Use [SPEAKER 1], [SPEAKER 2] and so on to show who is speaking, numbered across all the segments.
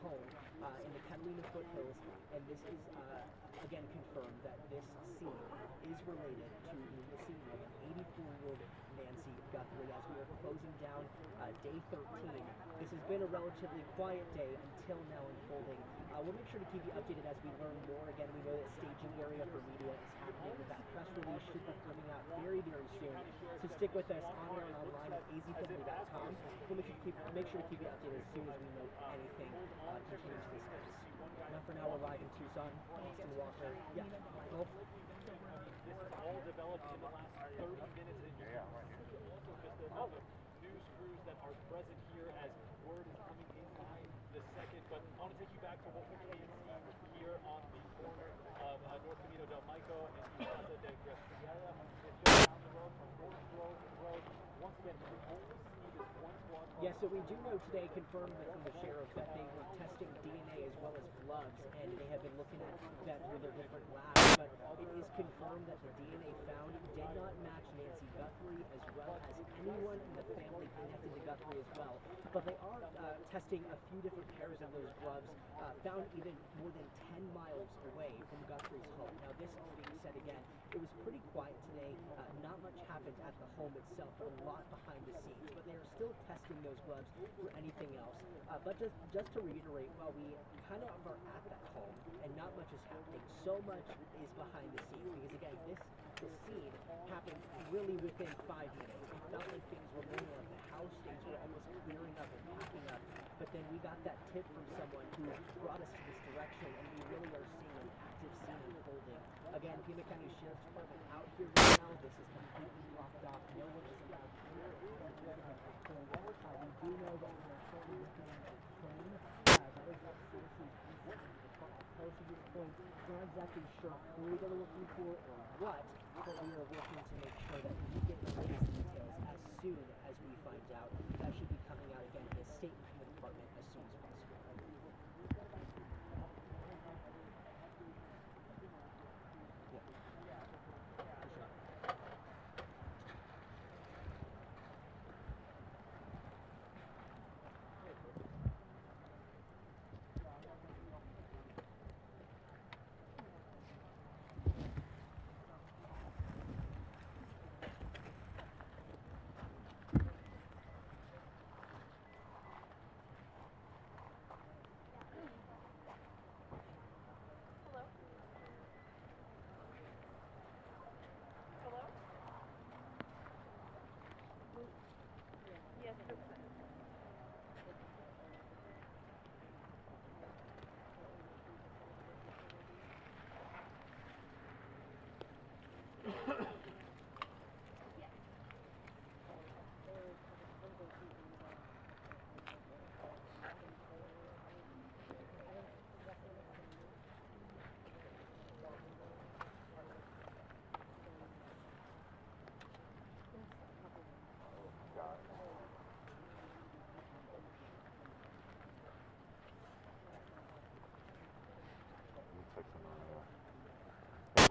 [SPEAKER 1] home in the Catalina foothills, and this is again confirmed that this scene is related to the missing of an 84-year-old Nancy Guthrie. As we are closing down day 13, this has been a relatively quiet day until now unfolding. We'll make sure to keep you updated as we learn more. Again, we know that staging area for media is happening. That press release should be coming out very, very soon. So stick with us on air and online at azw.com. We'll make sure to keep you updated as soon as we know anything pertaining to this case. Now for now, we're live in Tucson. Austin Walker. Yeah, Michael.
[SPEAKER 2] This has all developed in the last 30 minutes. And also just the news crews that are present here as word is coming in behind the second. But I want to take you back to what we can see here on the corner of North Camino del Maico and the Plaza de Greciera. It's just down the road from North Grove Road. Once again, we only see this one squad.
[SPEAKER 1] Yeah, so we do know today, confirmed from the sheriff, that they were testing DNA as well as gloves, and they have been looking at that through their different labs. But it is confirmed that the DNA found did not match Nancy Guthrie, as well as anyone in the family connected to Guthrie as well. But they are testing a few different pairs of those gloves, found even more than 10 miles away from Guthrie's home. Now, this being said again, it was pretty quiet today. Not much happened at the home itself, a lot behind the scenes, but they are still testing those gloves for anything else. But just to reiterate, while we kind of are at that home and not much is happening, so much is behind the scenes, because again, this scene happened really within 5 minutes. It felt like things were going on at the house, things were almost clearing up and packing up, but then we got that tip from someone who brought us to this direction, and we really are seeing an active scene unfolding. Again, Pima County Sheriff's Department out here right now. This is completely blocked off. No one is allowed here. We do know that we are shortly looking at the plane. That is what citizens recently post at this point. We're not exactly sure who they're looking for or what, but we are working to make sure that we get the latest details as soon as we find out. That should be coming out again in a statement from the department as soon as possible.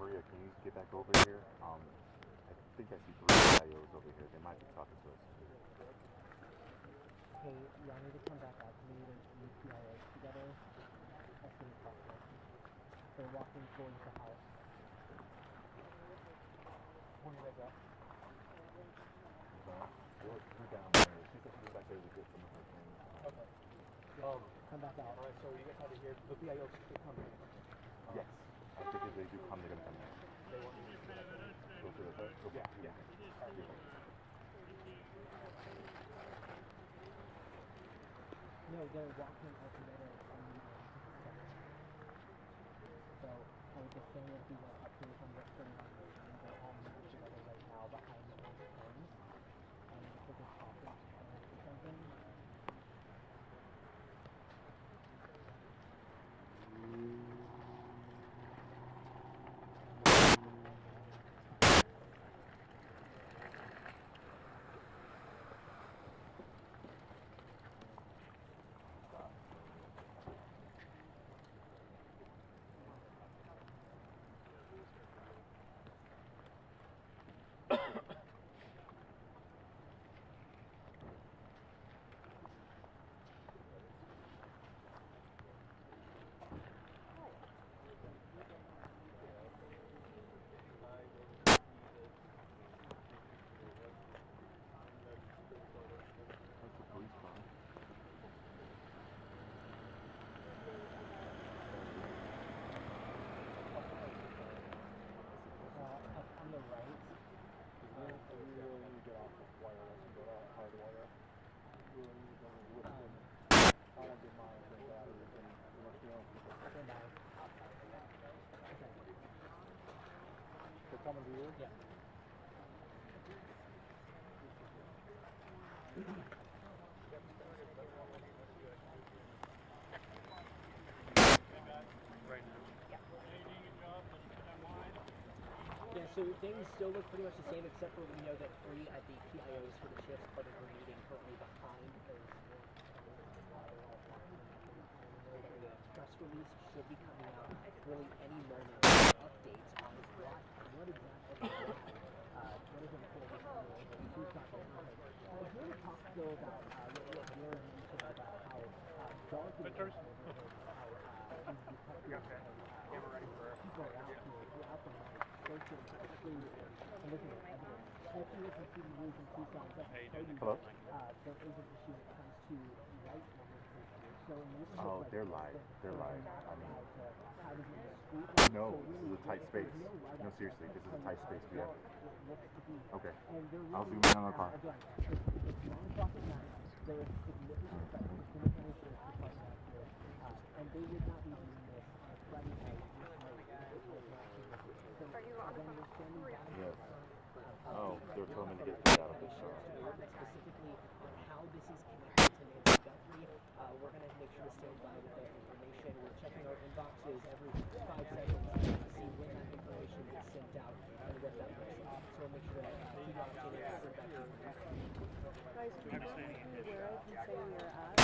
[SPEAKER 3] Maria, can you get back over here? I think I see 3 IOs over here. They might be talking to us.
[SPEAKER 1] Hey, y'all need to come back out. We need to meet PIOs together as soon as possible. They're walking towards the house. Where do they go?
[SPEAKER 3] We're down there. She said she was back there to get some of her things.
[SPEAKER 1] Okay. Come back out. Alright, so you guys have to hear the PIOs should come in.
[SPEAKER 3] Yes. I think if they do come, they're going to come in.
[SPEAKER 1] They want me to
[SPEAKER 3] Go to the hood? Yeah.
[SPEAKER 1] No, they're walking out together. So, I would just say if you went up to some restaurant and they're all moving together right now behind the homes. And if they're talking or something.
[SPEAKER 2] They're coming to you?
[SPEAKER 1] Yeah. Yeah, so things still look pretty much the same, except for we know that 3 of the PIOs for the shifts part of the meeting currently behind those. The press release should be coming out really any moment. Updates on what exactly what is unfolding in Tucson. I heard a talk though about what you're mentioning about how dark it is, people are out here throughout the night searching for clues and looking at evidence. And if you listen to the news in Tucson, it doesn't tell you
[SPEAKER 3] Hello?
[SPEAKER 1] there is an issue when it comes to light numbers here. So when this is
[SPEAKER 3] Oh,
[SPEAKER 1] like
[SPEAKER 3] they're live. They're live. I mean,
[SPEAKER 1] houses in the street,
[SPEAKER 3] no,
[SPEAKER 1] so
[SPEAKER 3] this is
[SPEAKER 1] really
[SPEAKER 3] a tight space.
[SPEAKER 1] there's no light
[SPEAKER 3] No,
[SPEAKER 1] out
[SPEAKER 3] seriously,
[SPEAKER 1] there
[SPEAKER 3] this is a
[SPEAKER 1] because
[SPEAKER 3] tight space we have.
[SPEAKER 1] it looks to be.
[SPEAKER 3] Okay.
[SPEAKER 1] And they're
[SPEAKER 3] I'll
[SPEAKER 1] really,
[SPEAKER 3] zoom in on the car.
[SPEAKER 1] again, it's 9 o'clock at night. There is significant presence in the County Sheriff's Department out here, and they would not be doing this on a Friday night this late. It was not significant. So, again, we're standing by
[SPEAKER 3] Yes.
[SPEAKER 1] the
[SPEAKER 3] Oh, they're telling me to get this out of the car.
[SPEAKER 1] specifically on how this is connected to Nancy Guthrie. We're going to make sure to stand by with that information. We're checking our inboxes every 5 seconds to see when that information gets sent out and what that looks like. So we'll make sure to keep you updated and send that to you.
[SPEAKER 4] Guys, can you tell me where I can say you're at?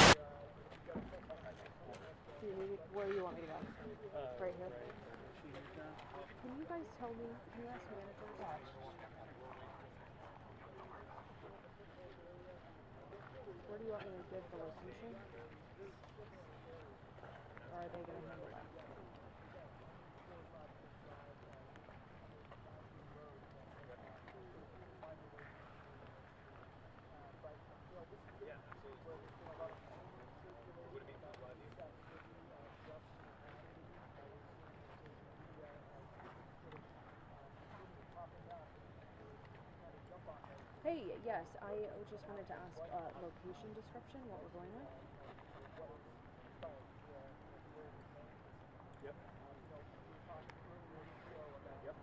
[SPEAKER 4] Do you need where do you want me to go? Right here? Can you guys tell me, can you ask managers? Where do you want me to give the location? Or are they going to handle that? Hey, yes, I just wanted to ask location description, what we're going with.
[SPEAKER 2] Yep. Yep.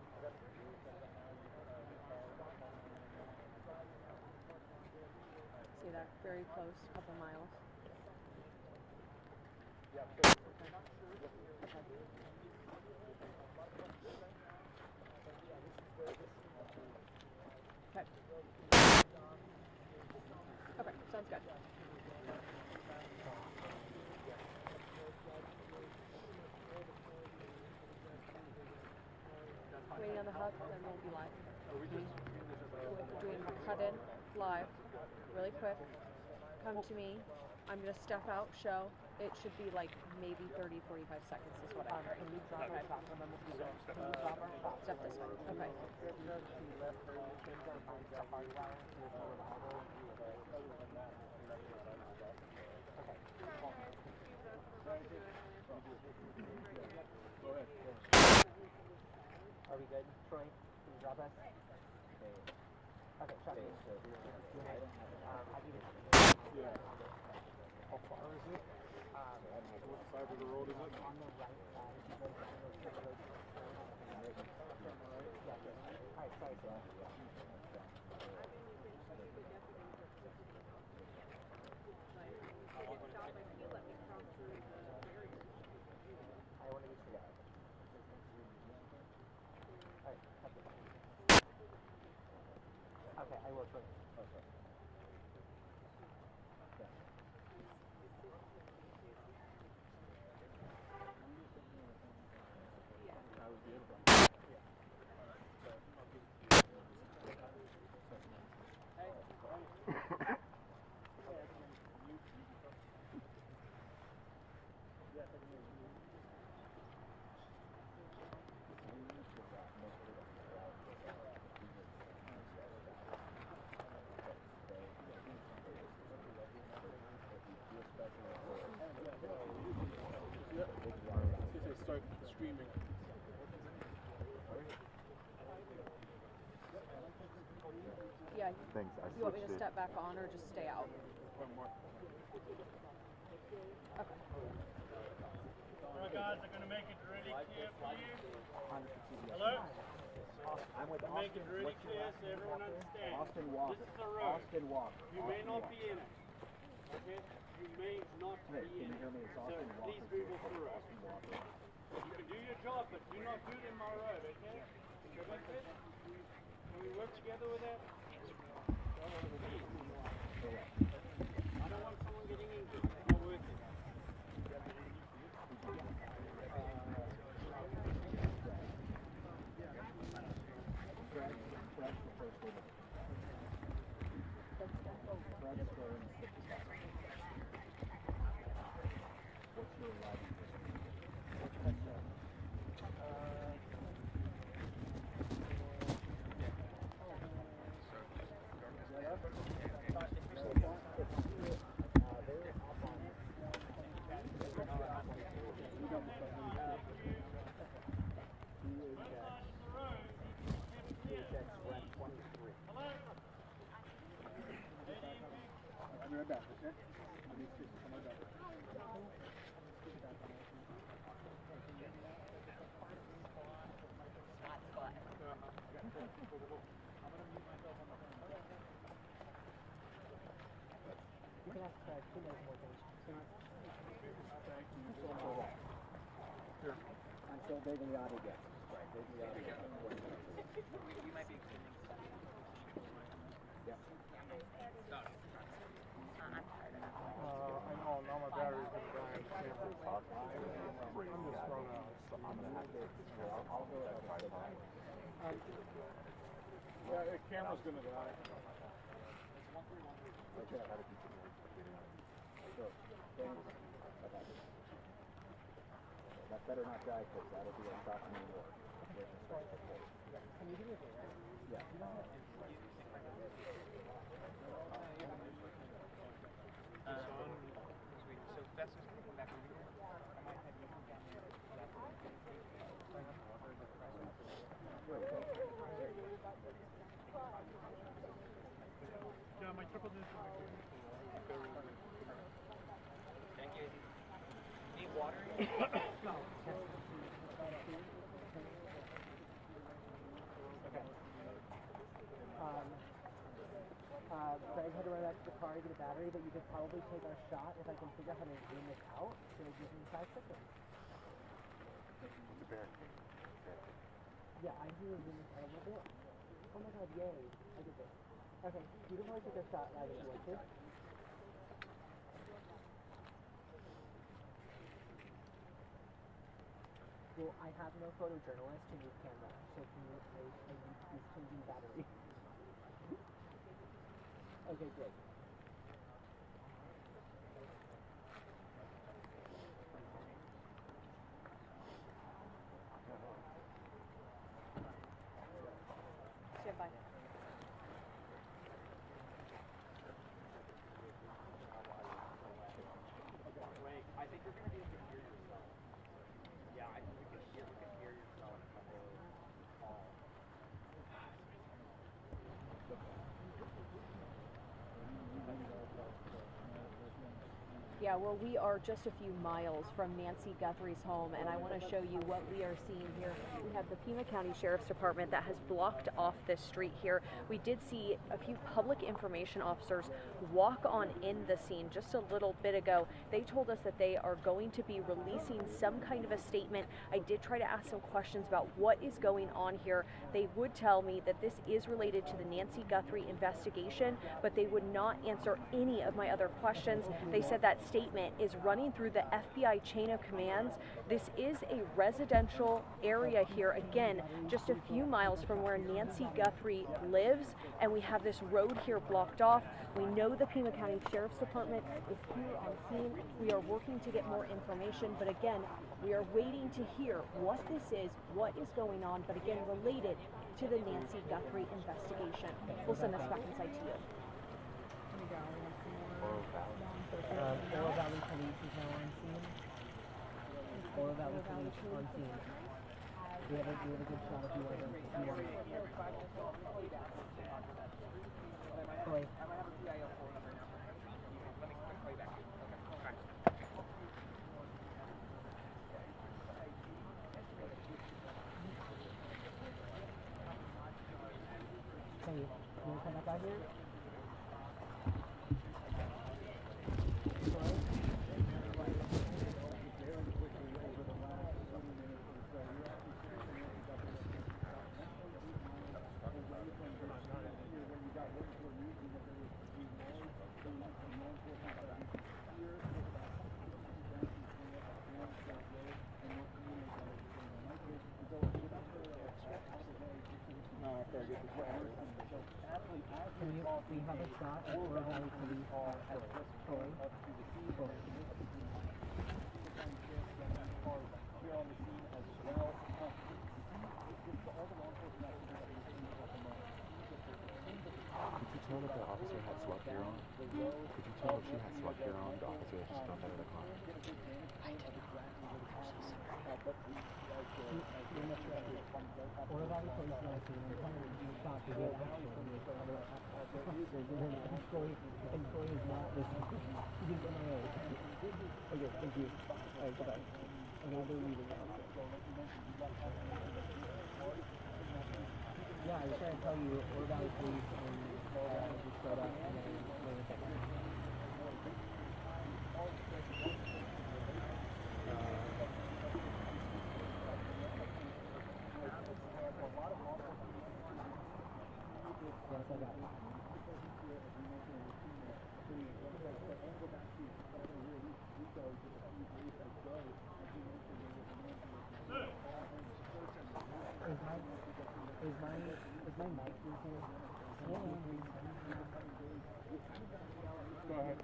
[SPEAKER 4] See that? Very close, couple miles. Okay. Okay, sounds good. Waiting on the hub, then we'll be live. Doing cut in live, really quick. Come to me. I'm gonna step out, show. It should be like maybe 30, 45 seconds is what I'm hearing.
[SPEAKER 1] Can we drop our shot? Remember, can we drop our shot?
[SPEAKER 4] Step this way. Okay.
[SPEAKER 1] Are we good, Troy? Can you drop us? Okay, shot me. I'll give it.
[SPEAKER 2] Yeah. How far is it? What side of the road is it?
[SPEAKER 1] On the right side, if you go down those two roads. Yeah, good. Alright, sorry, sir. I want to get you guys. Alright, cut this. Okay, I will try. Okay.
[SPEAKER 2] Start screaming.
[SPEAKER 4] Yeah.
[SPEAKER 3] Thanks. I
[SPEAKER 4] You want me
[SPEAKER 3] switched
[SPEAKER 4] to
[SPEAKER 3] it.
[SPEAKER 4] step back on or just stay out?
[SPEAKER 2] One more.
[SPEAKER 4] Okay.
[SPEAKER 5] Alright guys, they're gonna make it really clear for you. Hello? I'm with
[SPEAKER 2] To make it
[SPEAKER 5] Austin.
[SPEAKER 2] really
[SPEAKER 5] What's your
[SPEAKER 2] clear
[SPEAKER 5] last
[SPEAKER 2] so
[SPEAKER 5] name,
[SPEAKER 2] everyone
[SPEAKER 5] Walker?
[SPEAKER 2] understands.
[SPEAKER 5] Austin Walker.
[SPEAKER 2] This is a road.
[SPEAKER 5] Austin Walker.
[SPEAKER 2] You may
[SPEAKER 5] Austin
[SPEAKER 2] not
[SPEAKER 5] Walker.
[SPEAKER 2] be in it. Okay? You may not
[SPEAKER 5] Hey,
[SPEAKER 2] be
[SPEAKER 5] can
[SPEAKER 2] in
[SPEAKER 5] you hear
[SPEAKER 2] it.
[SPEAKER 5] me? It's
[SPEAKER 2] So
[SPEAKER 5] Austin Walker.
[SPEAKER 2] please Google through it.
[SPEAKER 5] Austin Walker.
[SPEAKER 2] You can do your job, but do not do it in my road, okay? So that's it. Can we work together with that?
[SPEAKER 5] Correct.
[SPEAKER 2] I don't want someone getting injured. It's not worth it.
[SPEAKER 5] Fred's the first name of it. Fred is for intensifies. What's your live? I'll be right back, okay? Let me speak to someone better.
[SPEAKER 1] You can ask Craig, he knows more things.
[SPEAKER 5] Until Bigliotti gets us, right? Bigliotti gets us.
[SPEAKER 6] We might be extending.
[SPEAKER 5] Yep.
[SPEAKER 6] I'm tired of that.
[SPEAKER 7] I know, now my battery's gonna die. I'm just thrown out.
[SPEAKER 5] I'm gonna have to, I'll go ahead and try to
[SPEAKER 7] Yeah, the camera's gonna die.
[SPEAKER 5] Okay. Sure. Thanks. Bye-bye. That better not die, because that'll be on top of me more.
[SPEAKER 1] Can you do me a favor?
[SPEAKER 5] Yeah.
[SPEAKER 6] So Festus can come back over here. I might have you come down there.
[SPEAKER 7] Yeah, my triple digit.
[SPEAKER 6] Thank you. Need water?
[SPEAKER 1] Craig had to run back to the car to get a battery, but you could probably take our shot if I can figure out how to zoom this out. So it gives me 5 seconds.
[SPEAKER 3] It's a bear.
[SPEAKER 1] Yeah, I do zoom this out a little bit. Oh my god, yay. I did this. Okay, you can probably take our shot live if you want to. Well, I have no photojournalist to move camera, so can you, I need this changing battery. Okay, great.
[SPEAKER 4] Stand by.
[SPEAKER 6] Wait, I think you're gonna be able to hear yourself. Yeah, I think we can hear yourself the whole call.
[SPEAKER 4] Yeah, well, we are just a few miles from Nancy Guthrie's home, and I want to show you what we are seeing here. We have the Pima County Sheriff's Department that has blocked off this street here. We did see a few public information officers walk on in the scene just a little bit ago. They told us that they are going to be releasing some kind of a statement. I did try to ask some questions about what is going on here. They would tell me that this is related to the Nancy Guthrie investigation, but they would not answer any of my other questions. They said that statement is running through the FBI chain of commands. This is a residential area here, again, just a few miles from where Nancy Guthrie lives, and we have this road here blocked off. We know the Pima County Sheriff's Department is here on scene. We are working to get more information, but again, we are waiting to hear what this is, what is going on, but again, related to the Nancy Guthrie investigation. We'll send this back inside to you.
[SPEAKER 1] Oro Valley Police is now on scene. Oro Valley Police on scene. We have a good shot if you want to. Chloe.
[SPEAKER 6] I might have a PIL phone number now. Let me call you back. Okay. All right.
[SPEAKER 1] spot here? Can we have a shot at where Valley Police are at Troy?
[SPEAKER 3] Could you tell that the officer had SWAT gear on? Could you tell if she had SWAT gear on, the officer that just jumped out of the car?
[SPEAKER 4] I did not. I'm so sorry.
[SPEAKER 1] Or Valley Police Nancy, and we're trying to do a shot to get action. Employee is not listening. He's MIA. Okay, thank you. Alright, bye-bye. I'm gonna go leaving now. Yeah, I was trying to tell you, or Valley Police, and just showed up, and then they were back. Yes, I got it. Is my mic in here?
[SPEAKER 7] Go ahead.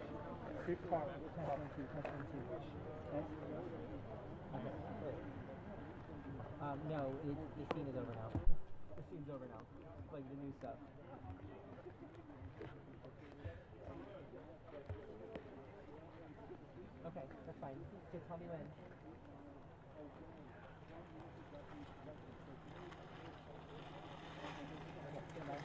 [SPEAKER 7] Keep talking.
[SPEAKER 1] Test 1, 2, test 1, 2. Test? Okay. No, the scene is over now. The scene's over now. Like the new stuff. Okay, that's fine. Just tell me when. Okay, goodbye.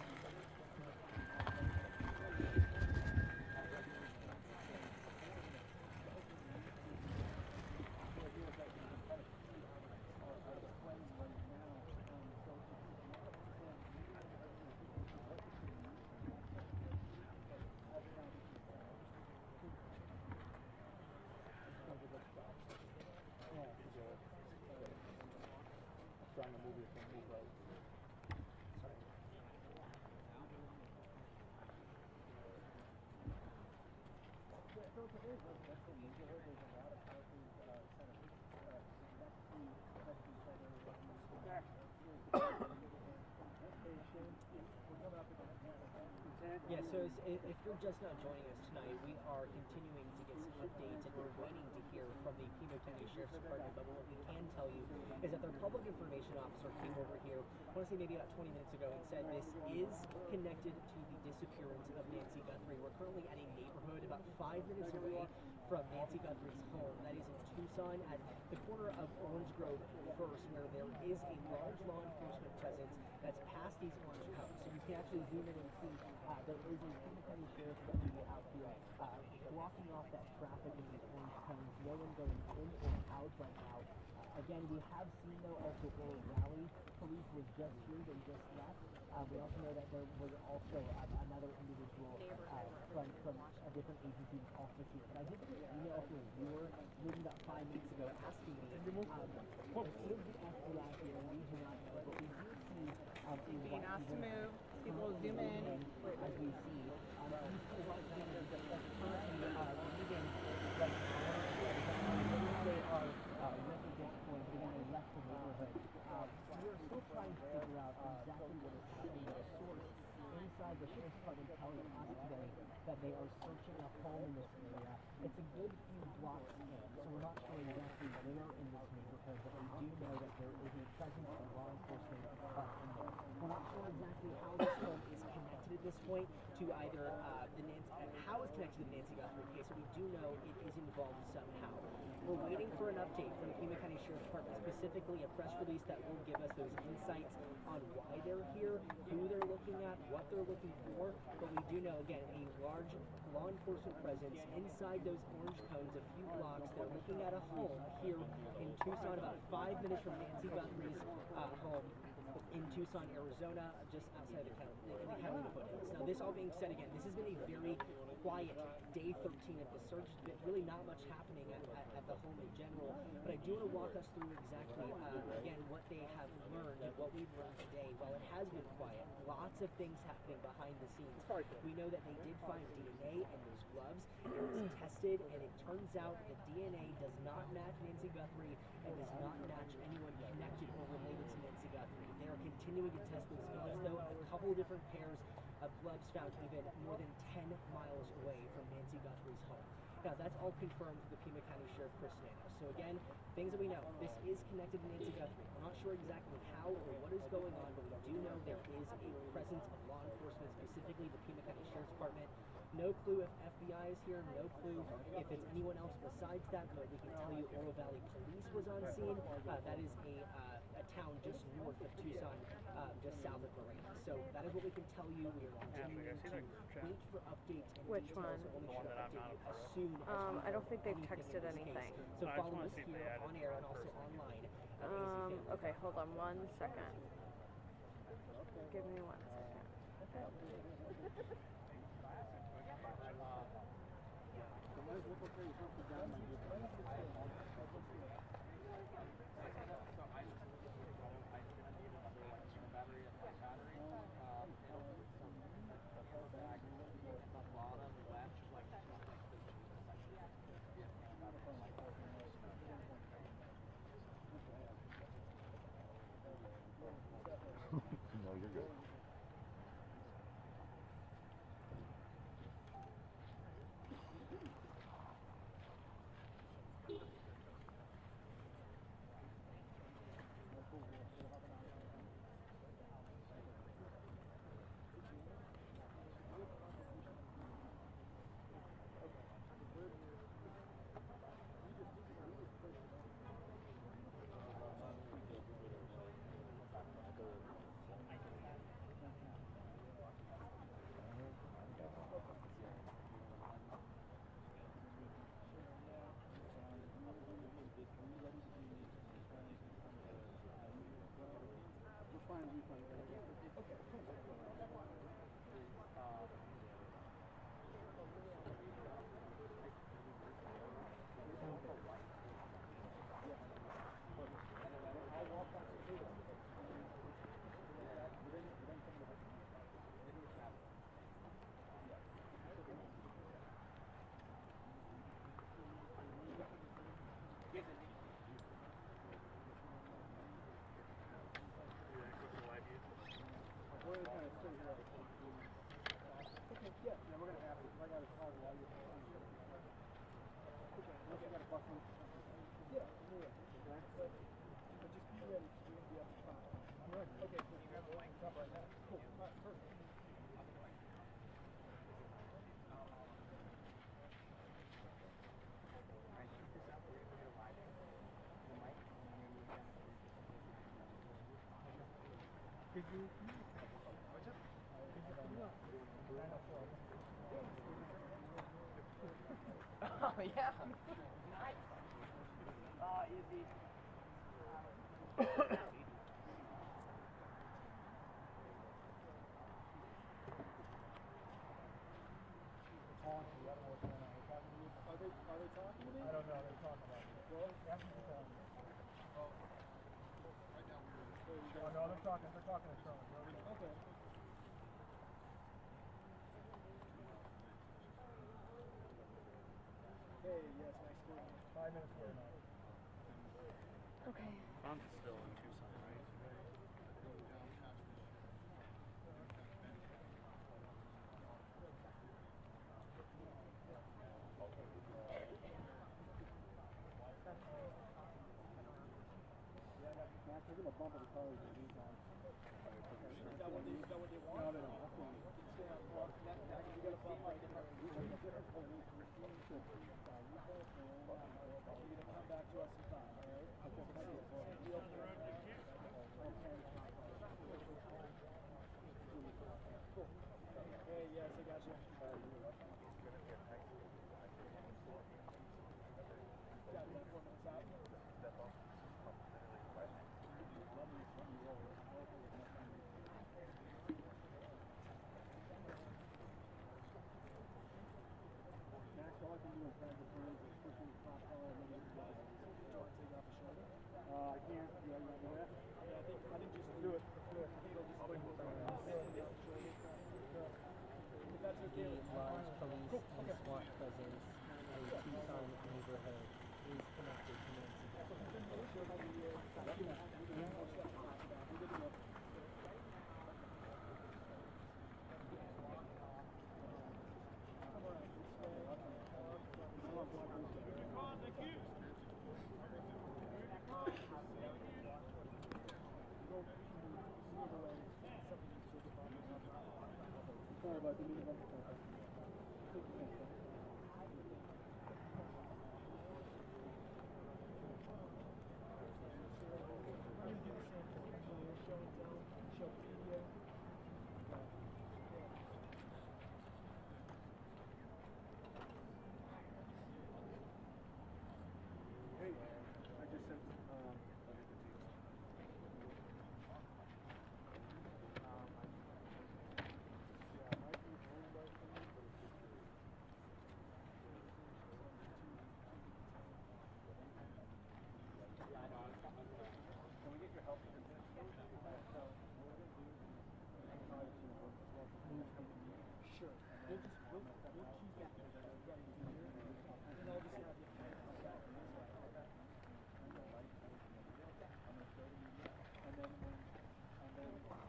[SPEAKER 7] Trying to move it from move right.
[SPEAKER 1] Yeah, so if you're just not joining us tonight, we are continuing to get some updates, and we're waiting to hear from the Pima County Sheriff's Department. But what we can tell you is that their public information officer came over here, I want to say maybe about 20 minutes ago, and said this is connected to the disappearance of Nancy Guthrie. We're currently at a neighborhood about 5 minutes away from Nancy Guthrie's home. That is in Tucson, at the corner of Orange Grove First, where there is a large law enforcement presence that's past these orange cones. So you can actually zoom in and see there is a Pima County Sheriff's deputy out here blocking off that traffic in these orange cones. No one going in or out right now. Again, we have seen though also Oral Valley Police was just here, they just left. We also know that there was also another individual from a different agency also here. But I did get an email from a viewer maybe about 5 minutes ago asking me, is the FBI here, and we do not know, but we do see
[SPEAKER 8] Being asked to move, people zoom in.
[SPEAKER 1] As we see, these two white vans that's currently leaving right now. They are with at this point, but again, they left the neighborhood. We're still trying to figure out exactly what is happening. The source inside the sheriff's department telling us today that they are searching a home in this area. It's a good few blocks in, so we're not sure exactly where in this neighborhood, but we do know that there is a presence of law enforcement in there. We're not sure exactly how this home is connected at this point to either how it's connected to the Nancy Guthrie case, but we do know it is involved somehow. We're waiting for an update from the Pima County Sheriff's Department, specifically a press release that will give us those insights on why they're here, who they're looking at, what they're looking for. But we do know, again, a large law enforcement presence inside those orange cones a few blocks. They're looking at a home here in Tucson, about 5 minutes from Nancy Guthrie's home. in Tucson, Arizona, just outside the county, in the county of foothills. Now, this all being said, again, this has been a very quiet day 13 of the search. There's been really not much happening at the home in general, but I do want to walk us through exactly, again, what they have learned and what we've learned today. While it has been quiet, lots of things happening behind the scenes. We know that they did find DNA in those gloves. It was tested, and it turns out the DNA does not match Nancy Guthrie and does not match anyone connected or related to Nancy Guthrie. They are continuing to test those gloves, though, a couple different pairs of gloves found even more than 10 miles away from Nancy Guthrie's home. Now, that's all confirmed for the Pima County Sheriff Chris Nanos. So again, things that we know, this is connected to Nancy Guthrie. We're not sure exactly how or what is going on, but we do know there is a presence of law enforcement, specifically the Pima County Sheriff's Department. No clue if FBI is here, no clue if it's anyone else besides that, but we can tell you Oro Valley Police was on scene. That is a town just north of Tucson, just south of Marina. So that is what we can tell you. We are continuing to wait for updates and
[SPEAKER 4] Which
[SPEAKER 1] details.
[SPEAKER 4] one?
[SPEAKER 1] So we'll make sure to update you as soon as we
[SPEAKER 4] I don't think they've
[SPEAKER 1] anything
[SPEAKER 4] texted
[SPEAKER 1] in this
[SPEAKER 4] anything.
[SPEAKER 1] case. So follow us here on air and also online. at AZ
[SPEAKER 4] Okay, hold on 1 second. Give me 1 second.
[SPEAKER 3] No, you're good.
[SPEAKER 6] Oh, yeah. Nice. Oh, easy.
[SPEAKER 4] Okay.
[SPEAKER 2] Fonz is still in Tucson, right?
[SPEAKER 1] the large police and SWAT presence in a Tucson neighborhood is connected to Nancy Guthrie.
[SPEAKER 5] Sorry about the minimum. Hey, I just sent can we get your help with this? Sure. We'll keep that right here. And I'll just have you come back on this side. And then when I find something,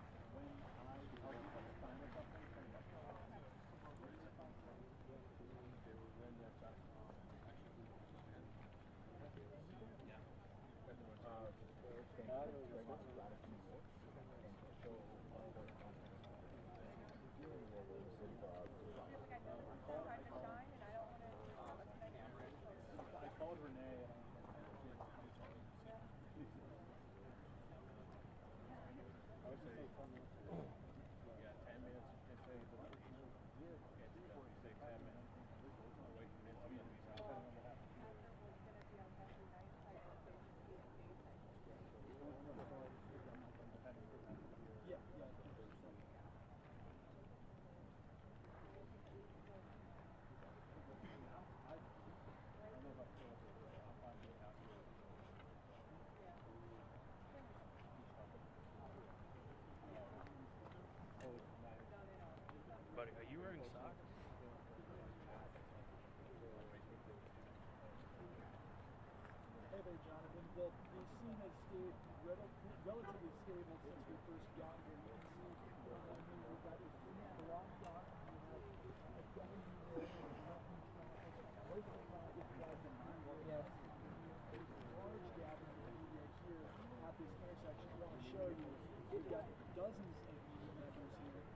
[SPEAKER 5] I called Renee and I would say 10 minutes. I'd say 10 minutes. Wait for Nancy to be out. Yeah.
[SPEAKER 2] Buddy, are you wearing socks?
[SPEAKER 5] Hey there, Jonathan. The scene has stayed relatively stable since we first got here. You can see we've got a blocked off. We have a deputy there away from traffic driving through. Yes. There's a large gathering right here at this intersection. I want to show you. We've got dozens of media members here.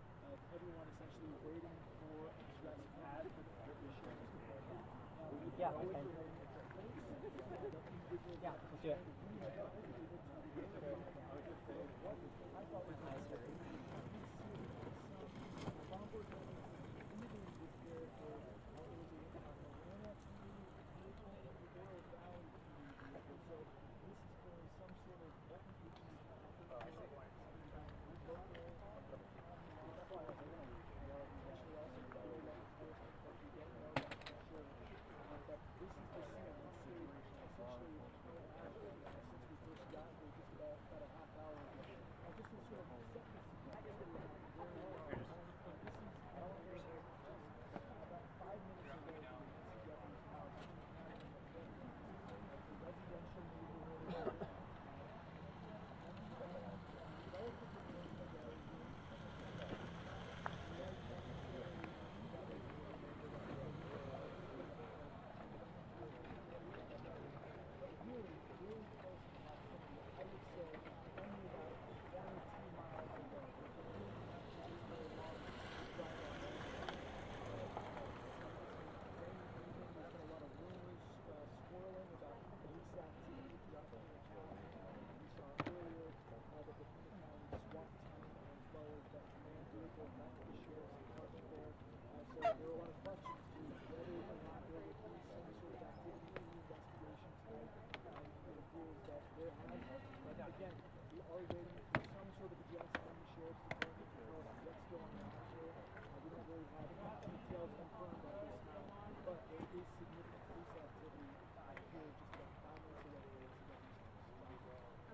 [SPEAKER 5] Everyone essentially waiting for a dress pad for the sheriff's department.
[SPEAKER 1] Yeah, okay. Yeah, let's do it.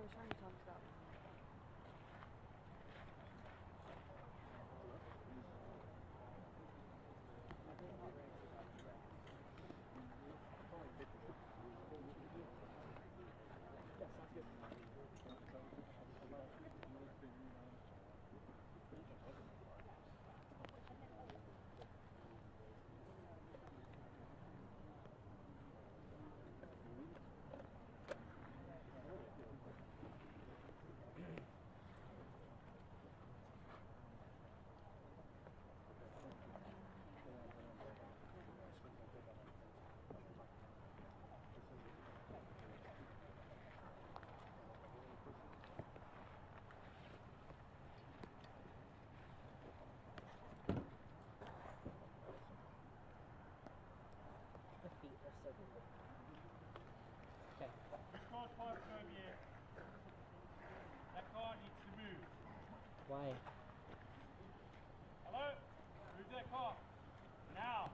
[SPEAKER 4] I was trying to talk about.
[SPEAKER 1] The feet are so good. Okay.
[SPEAKER 2] That car needs to move.
[SPEAKER 1] Why?
[SPEAKER 2] Hello? Move that car. Now.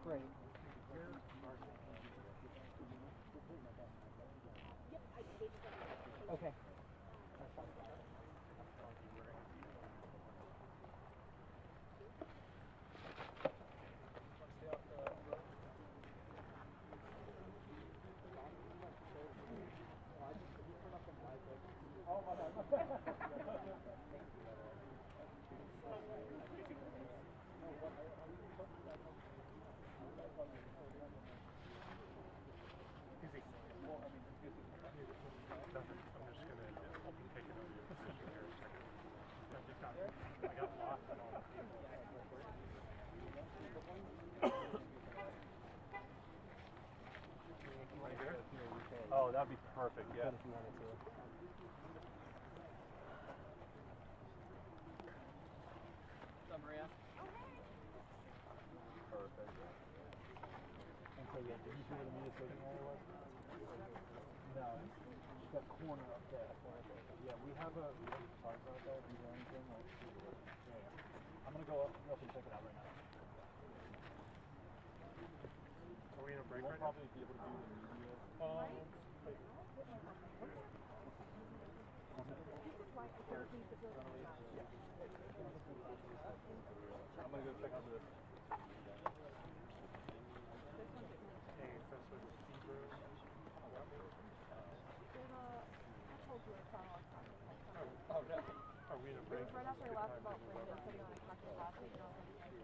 [SPEAKER 1] Great. Okay. That's fine.
[SPEAKER 2] Oh, that'd be perfect, yeah.
[SPEAKER 1] If you wanted to.
[SPEAKER 5] So yeah, did you see where the media staging area was? No, that corner up there. Yeah, we have a photographer out there. If you do anything, or I'm gonna go up and check it out right now.
[SPEAKER 7] Are we in a break
[SPEAKER 5] We'll
[SPEAKER 7] right now?
[SPEAKER 5] probably be able to do the media.
[SPEAKER 2] I'm gonna go check out this.
[SPEAKER 7] Hey, that's with Steve Rose.
[SPEAKER 2] Oh no.
[SPEAKER 7] Are we in a
[SPEAKER 4] It
[SPEAKER 7] break?
[SPEAKER 4] was right after I laughed about Brandon putting on a khaki last week, and I was like,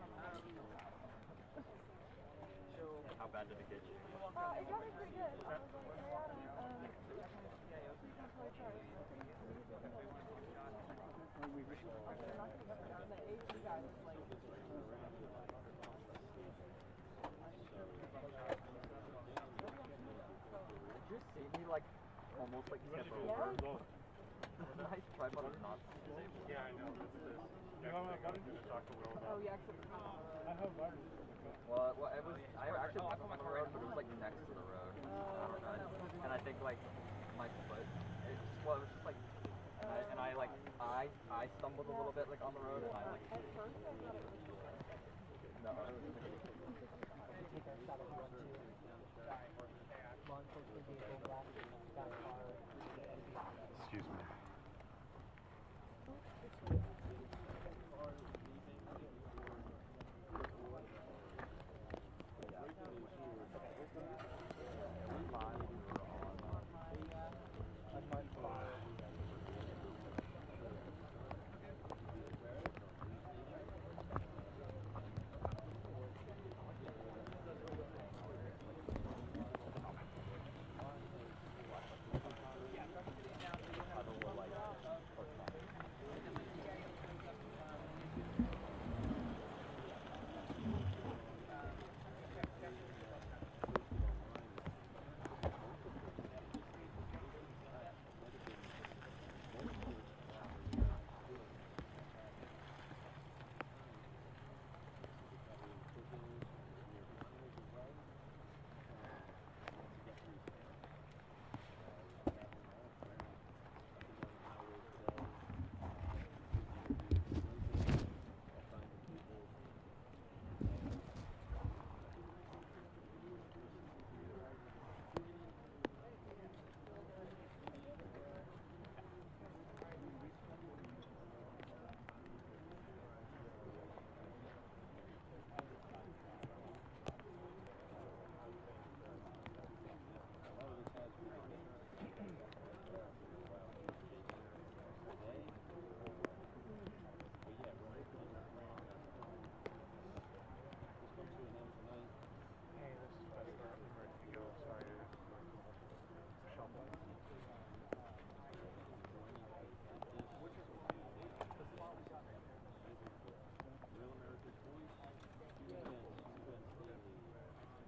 [SPEAKER 6] How bad did it get you?
[SPEAKER 4] it got me pretty good. I was like, hey Adam, please don't play try. The AG guy was like,
[SPEAKER 6] Did you see me like almost like tip over? Nice try, but I'm not disabled.
[SPEAKER 7] Yeah, I know. You haven't gotten to talk to Will about
[SPEAKER 4] oh yeah, because it's not.
[SPEAKER 7] I have virus.
[SPEAKER 6] Well, it was. I actually went on the road, but it was like next to the road. I don't know. And I think like my foot. It was just like. And I like I stumbled a little bit like on the road, and I like.
[SPEAKER 4] At first I thought it was
[SPEAKER 6] No, it was.
[SPEAKER 1] Take our shot of one, two. Law enforcement vehicle left, that car.
[SPEAKER 3] Excuse me.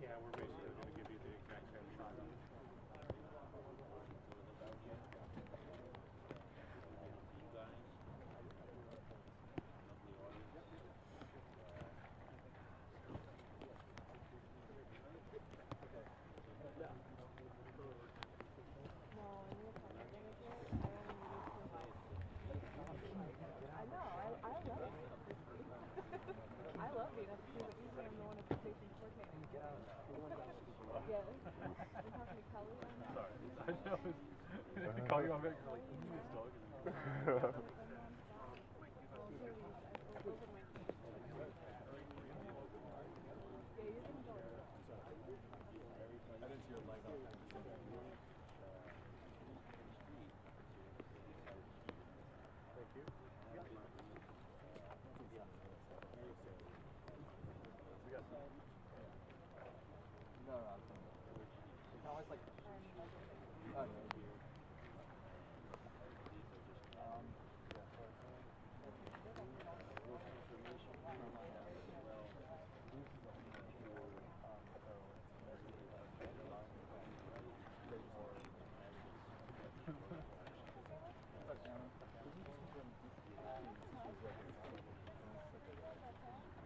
[SPEAKER 7] Yeah, we're basically going to give you the exact same shot.
[SPEAKER 4] I love being at the scene, but usually I'm the one at the station coordinating. Yes. I'm talking to Kelly right now.
[SPEAKER 2] Sorry. I know. Call you on back. You're like, this dog. I didn't see your leg on that. Thank you. We got some.
[SPEAKER 6] No, it's always like.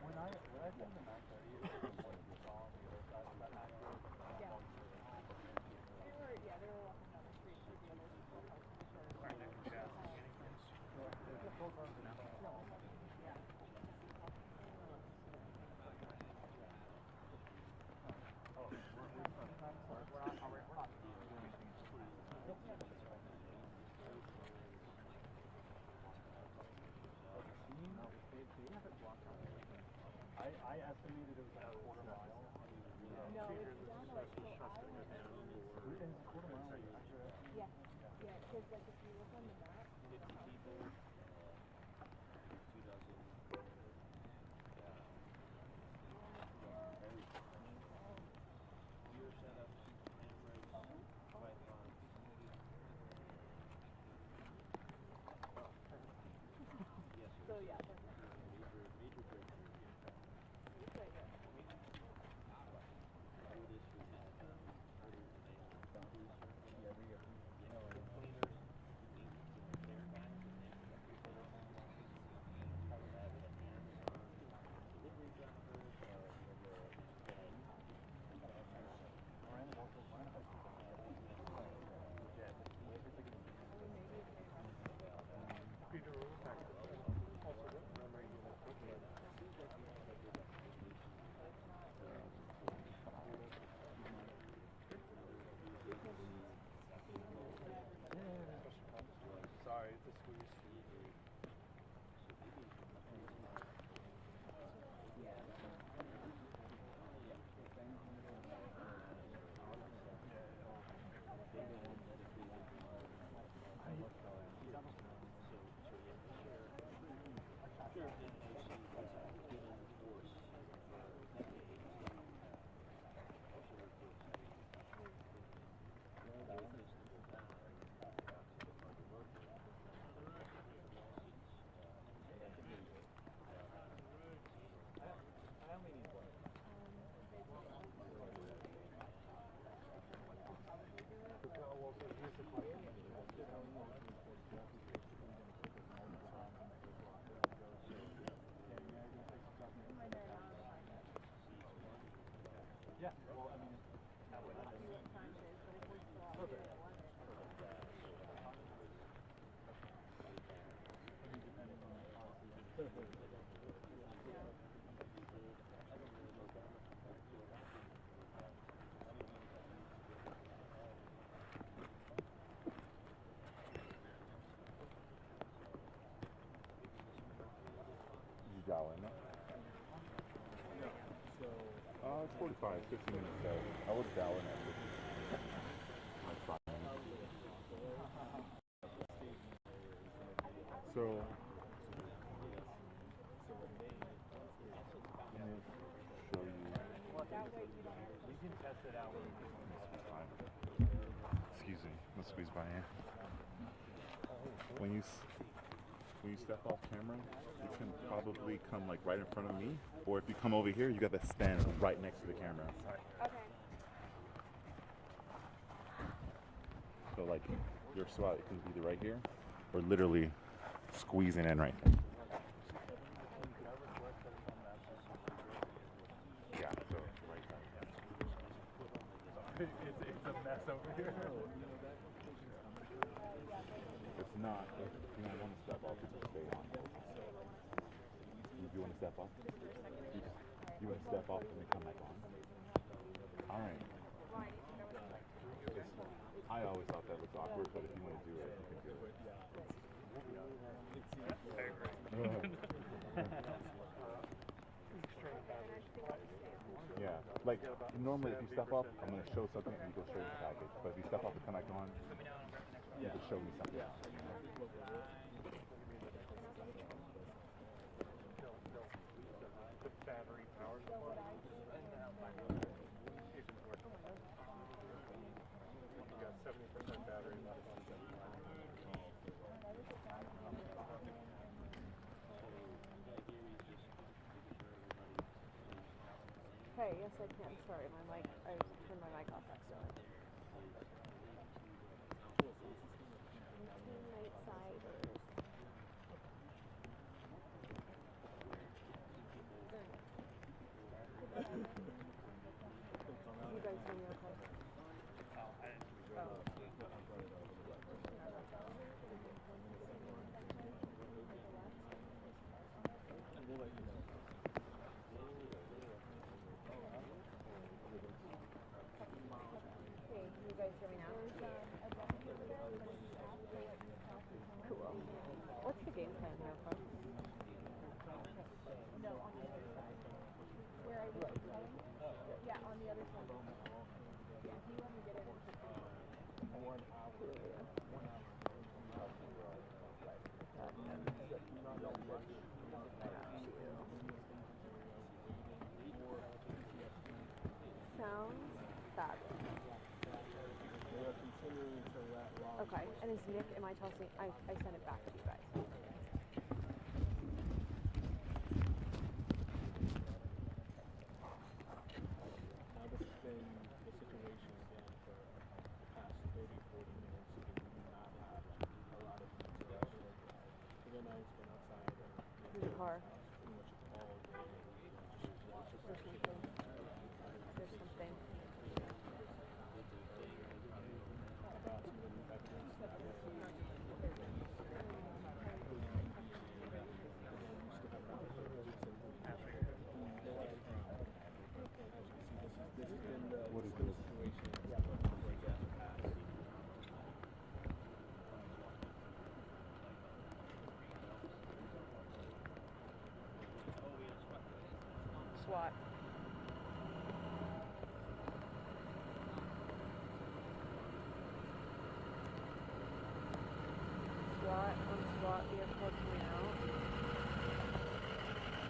[SPEAKER 5] When I came to Mac 30, it was on the other side of that
[SPEAKER 2] I estimated it was like a quarter mile.
[SPEAKER 4] No, it's down like so
[SPEAKER 2] Quarter mile.
[SPEAKER 4] yeah, because like if you look on the map, so yeah.
[SPEAKER 2] Sorry, it's a squeeze. Yeah, well, I mean,
[SPEAKER 3] You dial in it? It's 45, 50 minutes out. I would dial in at 50. Like 5 minutes. So, let me show you.
[SPEAKER 2] we can test it out.
[SPEAKER 3] Excuse me, let's squeeze by in. When you step off camera, you can probably come like right in front of me, or if you come over here, you got to stand right next to the camera.
[SPEAKER 4] Okay.
[SPEAKER 3] So like your SWAT can be either right here, or literally squeezing in right here. Yeah, so right
[SPEAKER 2] It's a mess over here.
[SPEAKER 3] It's not. If you don't want to step off, you just stay on. You want to step off? You want to step off and then come back on? All right. I always thought that was awkward, but if you want to do it, you can do it. Yeah, like normally if you step off, I'm going to show something and you go straight to the package. But if you step off and come back on, you can show me something else.
[SPEAKER 2] The battery power supply. You got 70% battery left on the
[SPEAKER 4] Hey, yes I can. Sorry, my mic. I turned my mic off accidentally. Night siders. You guys hear me okay? Hey, you guys hear me now? Okay. And is Nick, am I tossing? I sent it back to you guys.
[SPEAKER 5] Now this has been the situation again for the past 30, 40 minutes. We do not have a lot of ventilation. Again, I've been outside
[SPEAKER 4] In the car.
[SPEAKER 5] pretty much all day. Just watching
[SPEAKER 4] There's something. There's something.
[SPEAKER 5] about some of the new evidence that we're
[SPEAKER 3] What is this?
[SPEAKER 4] SWAT. SWAT on SWAT vehicle coming out.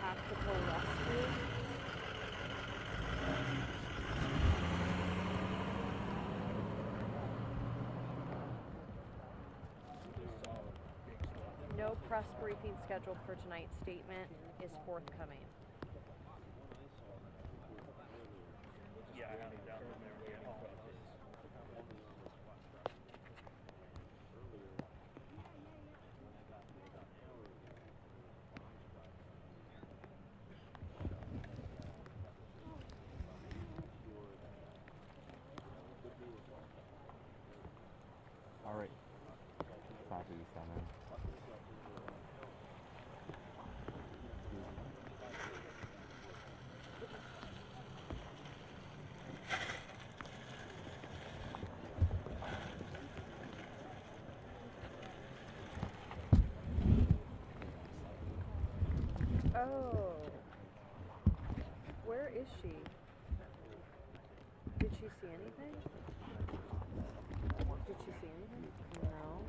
[SPEAKER 4] Tactical rescue. No press briefing scheduled for tonight. Statement is forthcoming.
[SPEAKER 2] Yeah, I have it down there.
[SPEAKER 3] All right. Copy, Simon.
[SPEAKER 4] Oh. Where is she? Did she see anything? Did she see anything? No.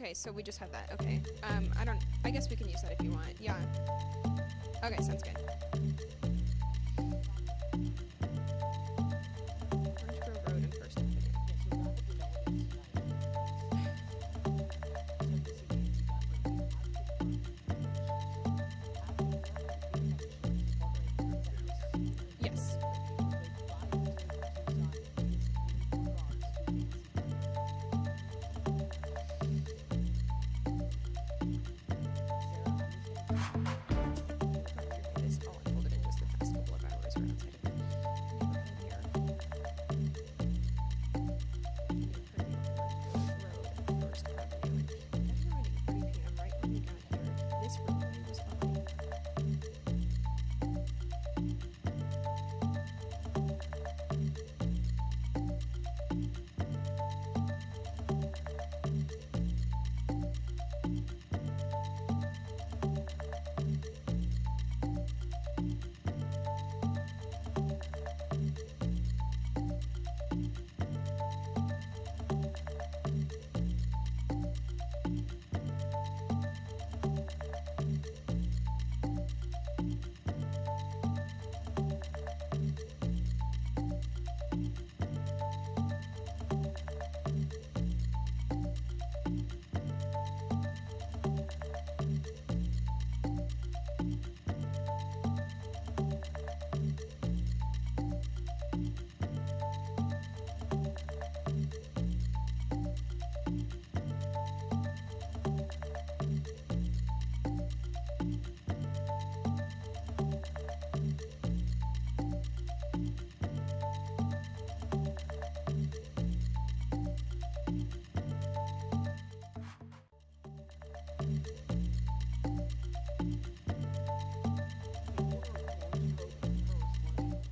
[SPEAKER 9] Okay, so we just have that. Okay. I guess we can use that if you want. Yeah. Okay, sounds good. Orange Grove Road and First Avenue. Yes. This all unfolded in just the past couple of hours or outside of the neighborhood here. Road, First Avenue. Definitely around 8:30 p.m. right when we got here. This roadway was fine.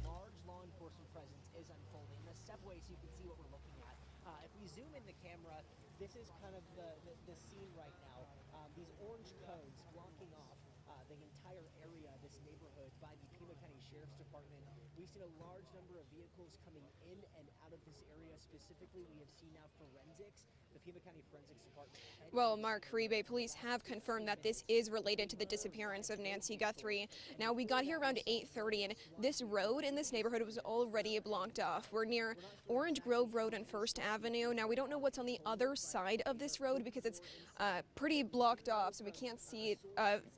[SPEAKER 1] Large law enforcement presence is unfolding. The stepway, so you can see what we're looking at. If we zoom in the camera, this is kind of the scene right now. These orange cones blocking off the entire area of this neighborhood by the Pima County Sheriff's Department. We've seen a large number of vehicles coming in and out of this area. Specifically, we have seen now forensics, the Pima County Forensics Department.
[SPEAKER 9] Well, Mark, Caribe police have confirmed that this is related to the disappearance of Nancy Guthrie. Now, we got here around 8:30, and this road in this neighborhood was already blocked off. We're near Orange Grove Road and First Avenue. Now, we don't know what's on the other side of this road because it's pretty blocked off, so we can't see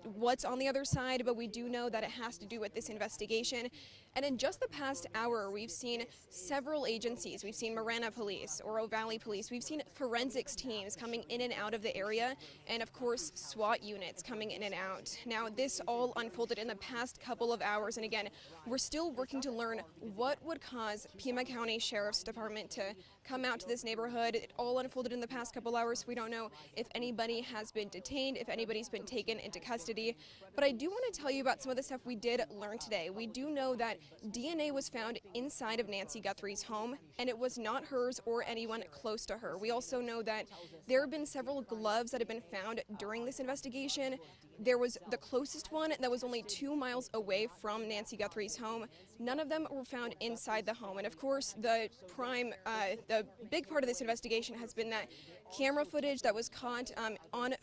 [SPEAKER 9] what's on the other side, but we do know that it has to do with this investigation. And in just the past hour, we've seen several agencies. We've seen Marana Police, Oro Valley Police. We've seen forensics teams coming in and out of the area, and of course, SWAT units coming in and out. Now, this all unfolded in the past couple of hours, and again, we're still working to learn what would cause Pima County Sheriff's Department to come out to this neighborhood. It all unfolded in the past couple hours. We don't know if anybody has been detained, if anybody's been taken into custody. But I do want to tell you about some of the stuff we did learn today. We do know that DNA was found inside of Nancy Guthrie's home, and it was not hers or anyone close to her. We also know that there have been several gloves that have been found during this investigation. There was the closest one that was only 2 miles away from Nancy Guthrie's home. None of them were found inside the home. And of course, the big part of this investigation has been that camera footage that was caught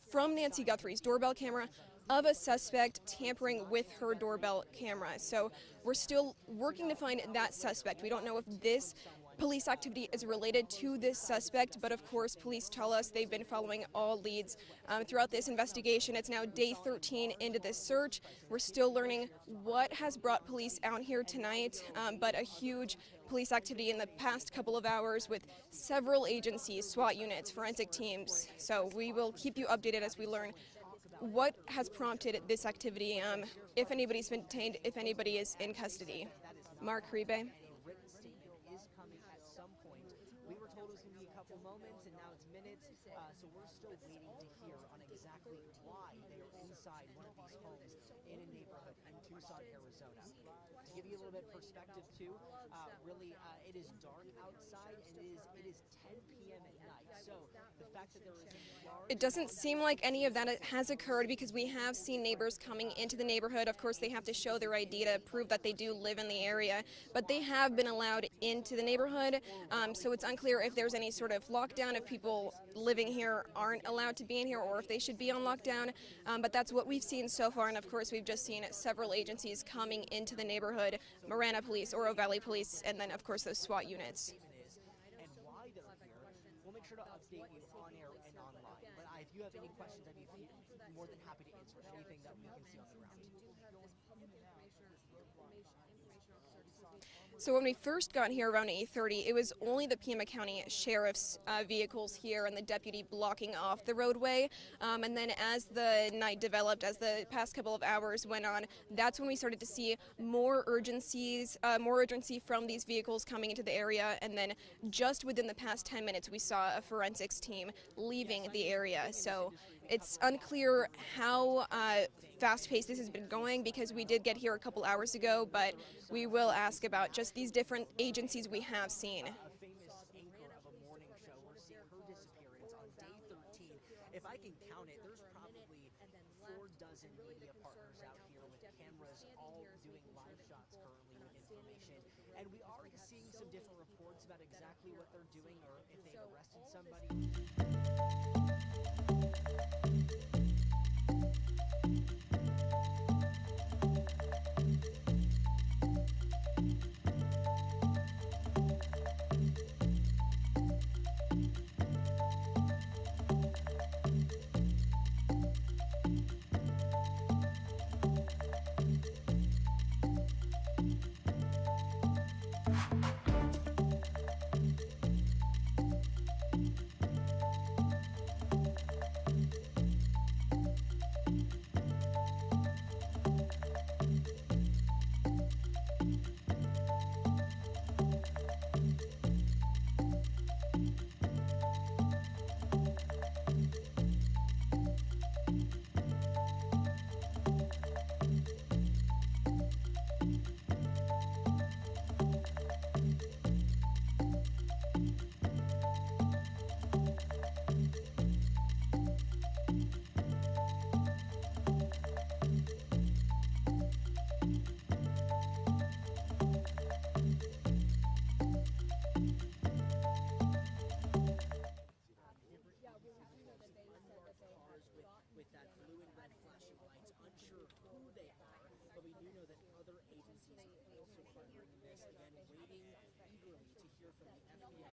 [SPEAKER 9] from Nancy Guthrie's doorbell camera of a suspect tampering with her doorbell camera. So we're still working to find that suspect. We don't know if this police activity is related to this suspect, but of course police tell us they've been following all leads throughout this investigation. It's now day 13 into this search. We're still learning what has brought police out here tonight, but a huge police activity in the past couple of hours with several agencies, SWAT units, forensic teams. So we will keep you updated as we learn what has prompted this activity, if anybody's been detained, if anybody is in custody. Mark Ribe.
[SPEAKER 1] Written statement is coming at some point. We were told it was going to be a couple moments, and now it's minutes. So we're still waiting to hear on exactly why they are inside one of these homes in a neighborhood in Tucson, Arizona. To give you a little bit of perspective too, really, it is dark outside, and it is 10 p.m. at night. So the fact that there is a large
[SPEAKER 9] It doesn't seem like any of that has occurred because we have seen neighbors coming into the neighborhood. Of course, they have to show their ID to prove that they do live in the area, but they have been allowed into the neighborhood. So it's unclear if there's any sort of lockdown, if people living here aren't allowed to be in here, or if they should be on lockdown. But that's what we've seen so far, and of course, we've just seen several agencies coming into the neighborhood: Marana Police, Oro Valley Police, and then, of course, those SWAT units.
[SPEAKER 1] is and why they're here. We'll make sure to update you on air and online. But if you have any questions, I'd be more than happy to answer anything that we can see on the ground.
[SPEAKER 9] So when we first got here around 8:30, it was only the Pima County Sheriff's vehicles here and the deputy blocking off the roadway. And then as the night developed, as the past couple of hours went on, that's when we started to see more urgency from these vehicles coming into the area. And then just within the past 10 minutes, we saw a forensics team leaving the area. So it's unclear how fast-paced this has been going, because we did get here a couple hours ago, but we will ask about just these different agencies we have seen.
[SPEAKER 1] A famous anchor of a morning show, we're seeing her disappearance on day 13. If I can count it, there's probably 4 dozen media partners out here with cameras all doing live shots currently with information. And we are seeing some different reports about exactly what they're doing or if they've arrested somebody. With that blue and red flashing lights, unsure who they are, but we do know that other agencies are also covering this, again, waiting eagerly to hear from the FBI.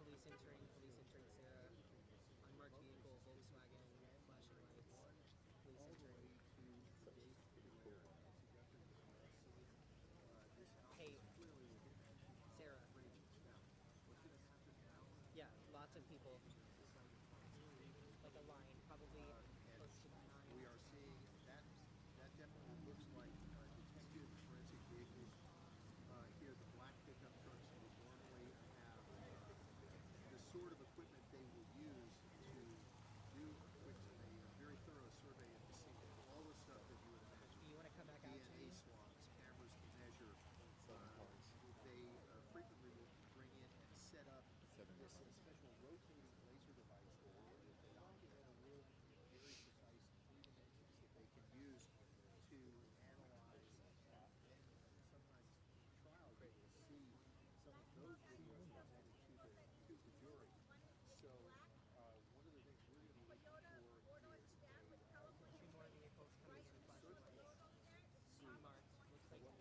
[SPEAKER 1] Police entering Sarah. Unmarked vehicle, Volkswagen, flashing lights. Police entering. Hey, Sarah. Yeah, lots of people. Like a line, probably close to 9.
[SPEAKER 10] We are seeing that definitely looks like detective forensic vehicles. Here, the black pickup trucks would normally have the sort of equipment they will use to do a very thorough survey of the scene. All the stuff that you would imagine.
[SPEAKER 1] You want to come back out to
[SPEAKER 10] DNA
[SPEAKER 1] me?
[SPEAKER 10] swabs, cameras to measure. They frequently will bring in and set up this special rotating laser device that will document a room in very precise 3 dimensions that they can use to analyze. And sometimes trial you will see some of those videos presented to the jury. So one of the things we're going to be looking for is
[SPEAKER 1] 2 more vehicles coming in, flashing lights. Unmarked. Looks like it's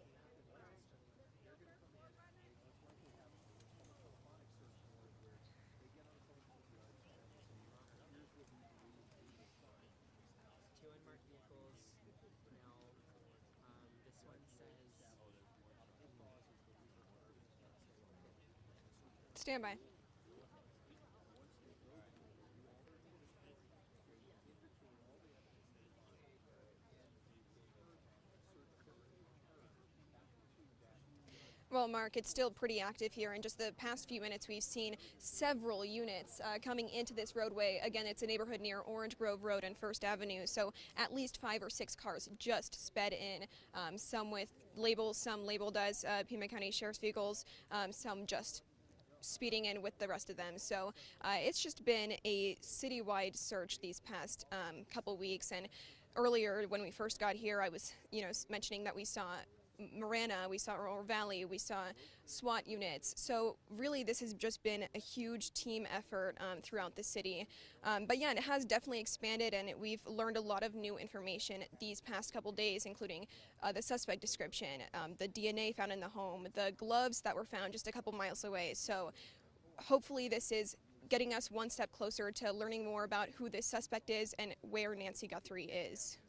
[SPEAKER 10] they're going to come in and they most likely have a telephonic search warrant where they get on the phone to the judge and they say, Your Honor, here's what we believe to be the crime in this house.
[SPEAKER 1] 2 unmarked vehicles. Now, this one says.
[SPEAKER 9] Stand by. Well, Mark, it's still pretty active here. In just the past few minutes, we've seen several units coming into this roadway. Again, it's a neighborhood near Orange Grove Road and First Avenue, so at least 5 or 6 cars just sped in, some with labels, some labeled as Pima County Sheriff's vehicles, some just speeding in with the rest of them. So it's just been a citywide search these past couple weeks. And earlier, when we first got here, I was, mentioning that we saw Marana, we saw Aurora Valley, we saw SWAT units. So really this has just been a huge team effort throughout the city. But yeah, it has definitely expanded, and we've learned a lot of new information these past couple days, including the suspect description, the DNA found in the home, the gloves that were found just a couple miles away. So hopefully this is getting us one step closer to learning more about who this suspect is and where Nancy Guthrie is.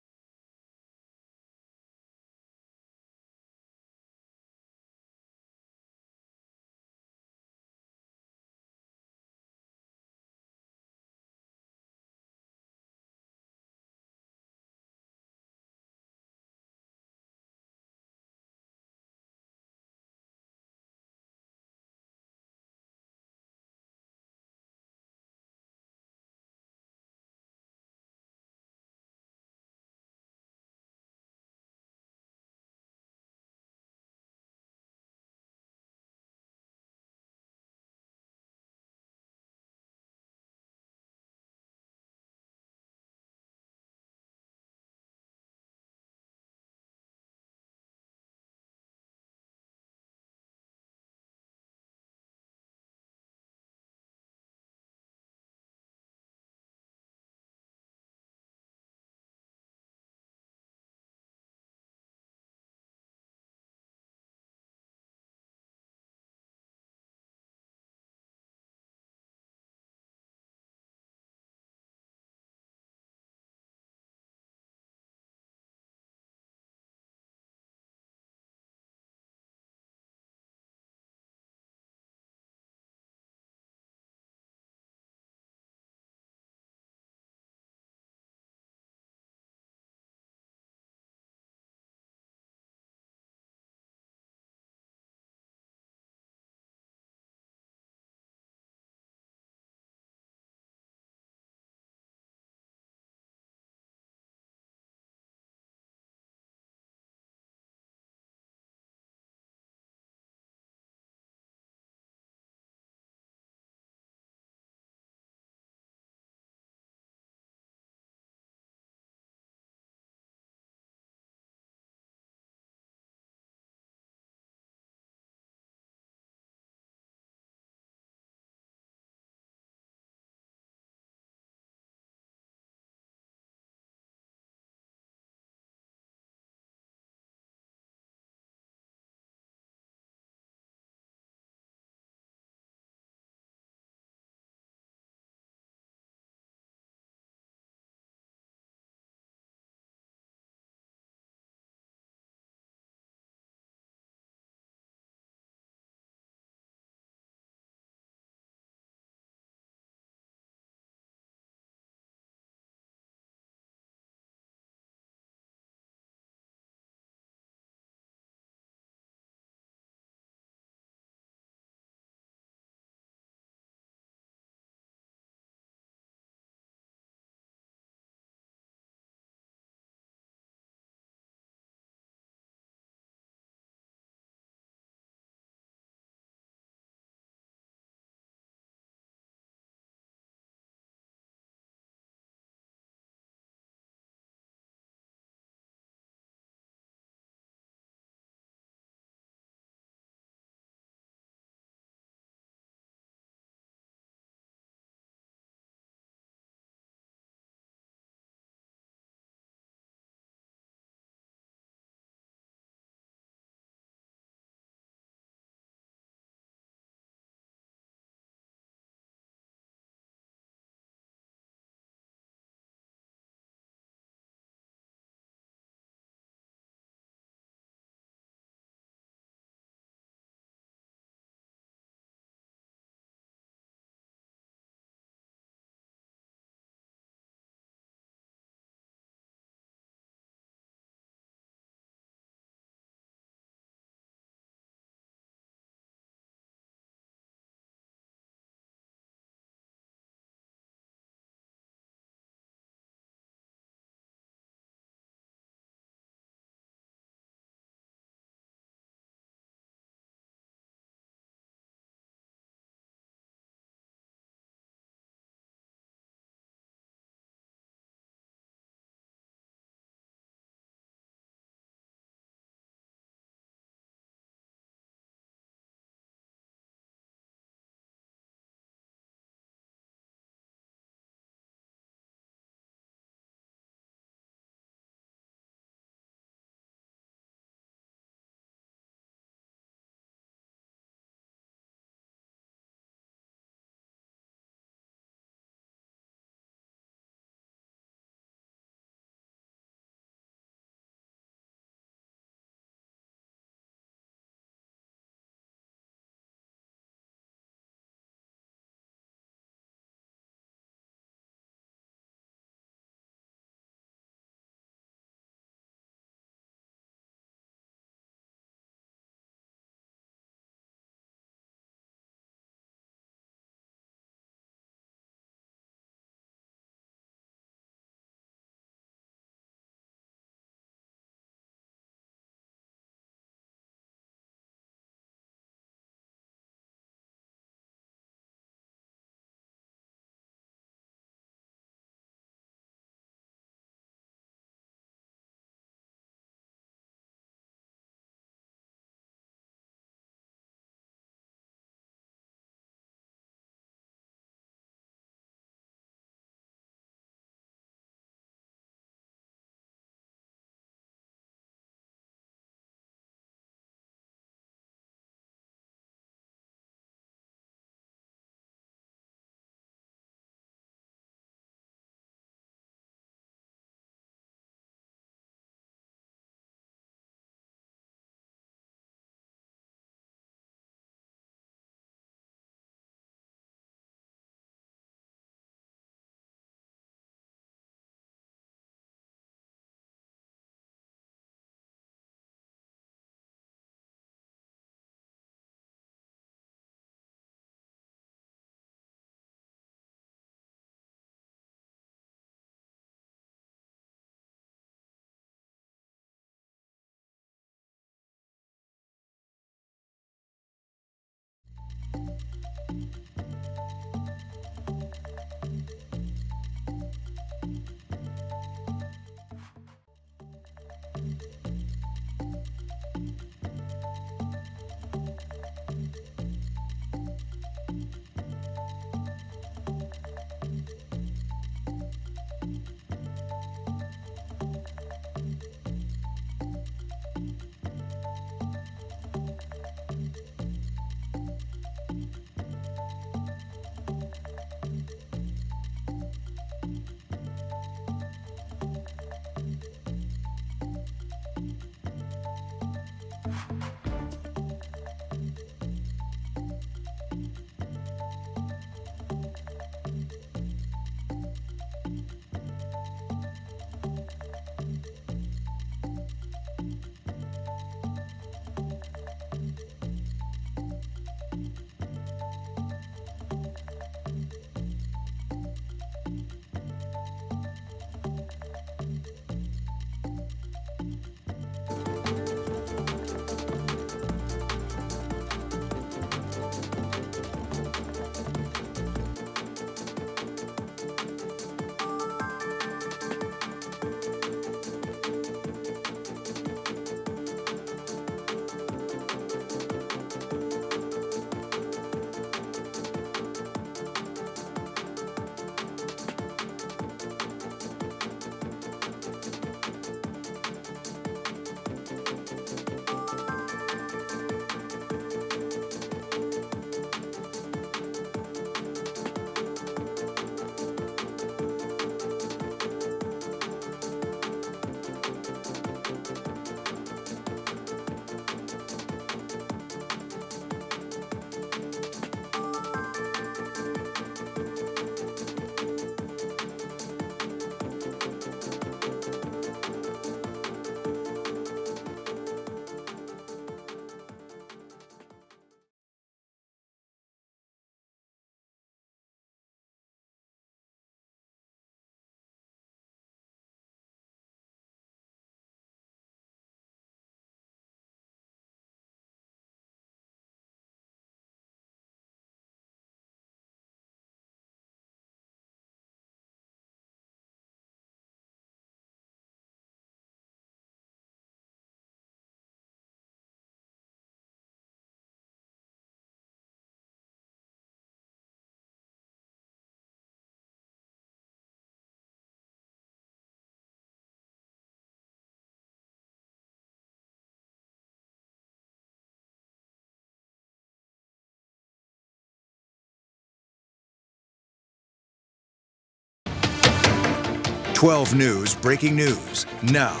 [SPEAKER 11] 12 News breaking news now.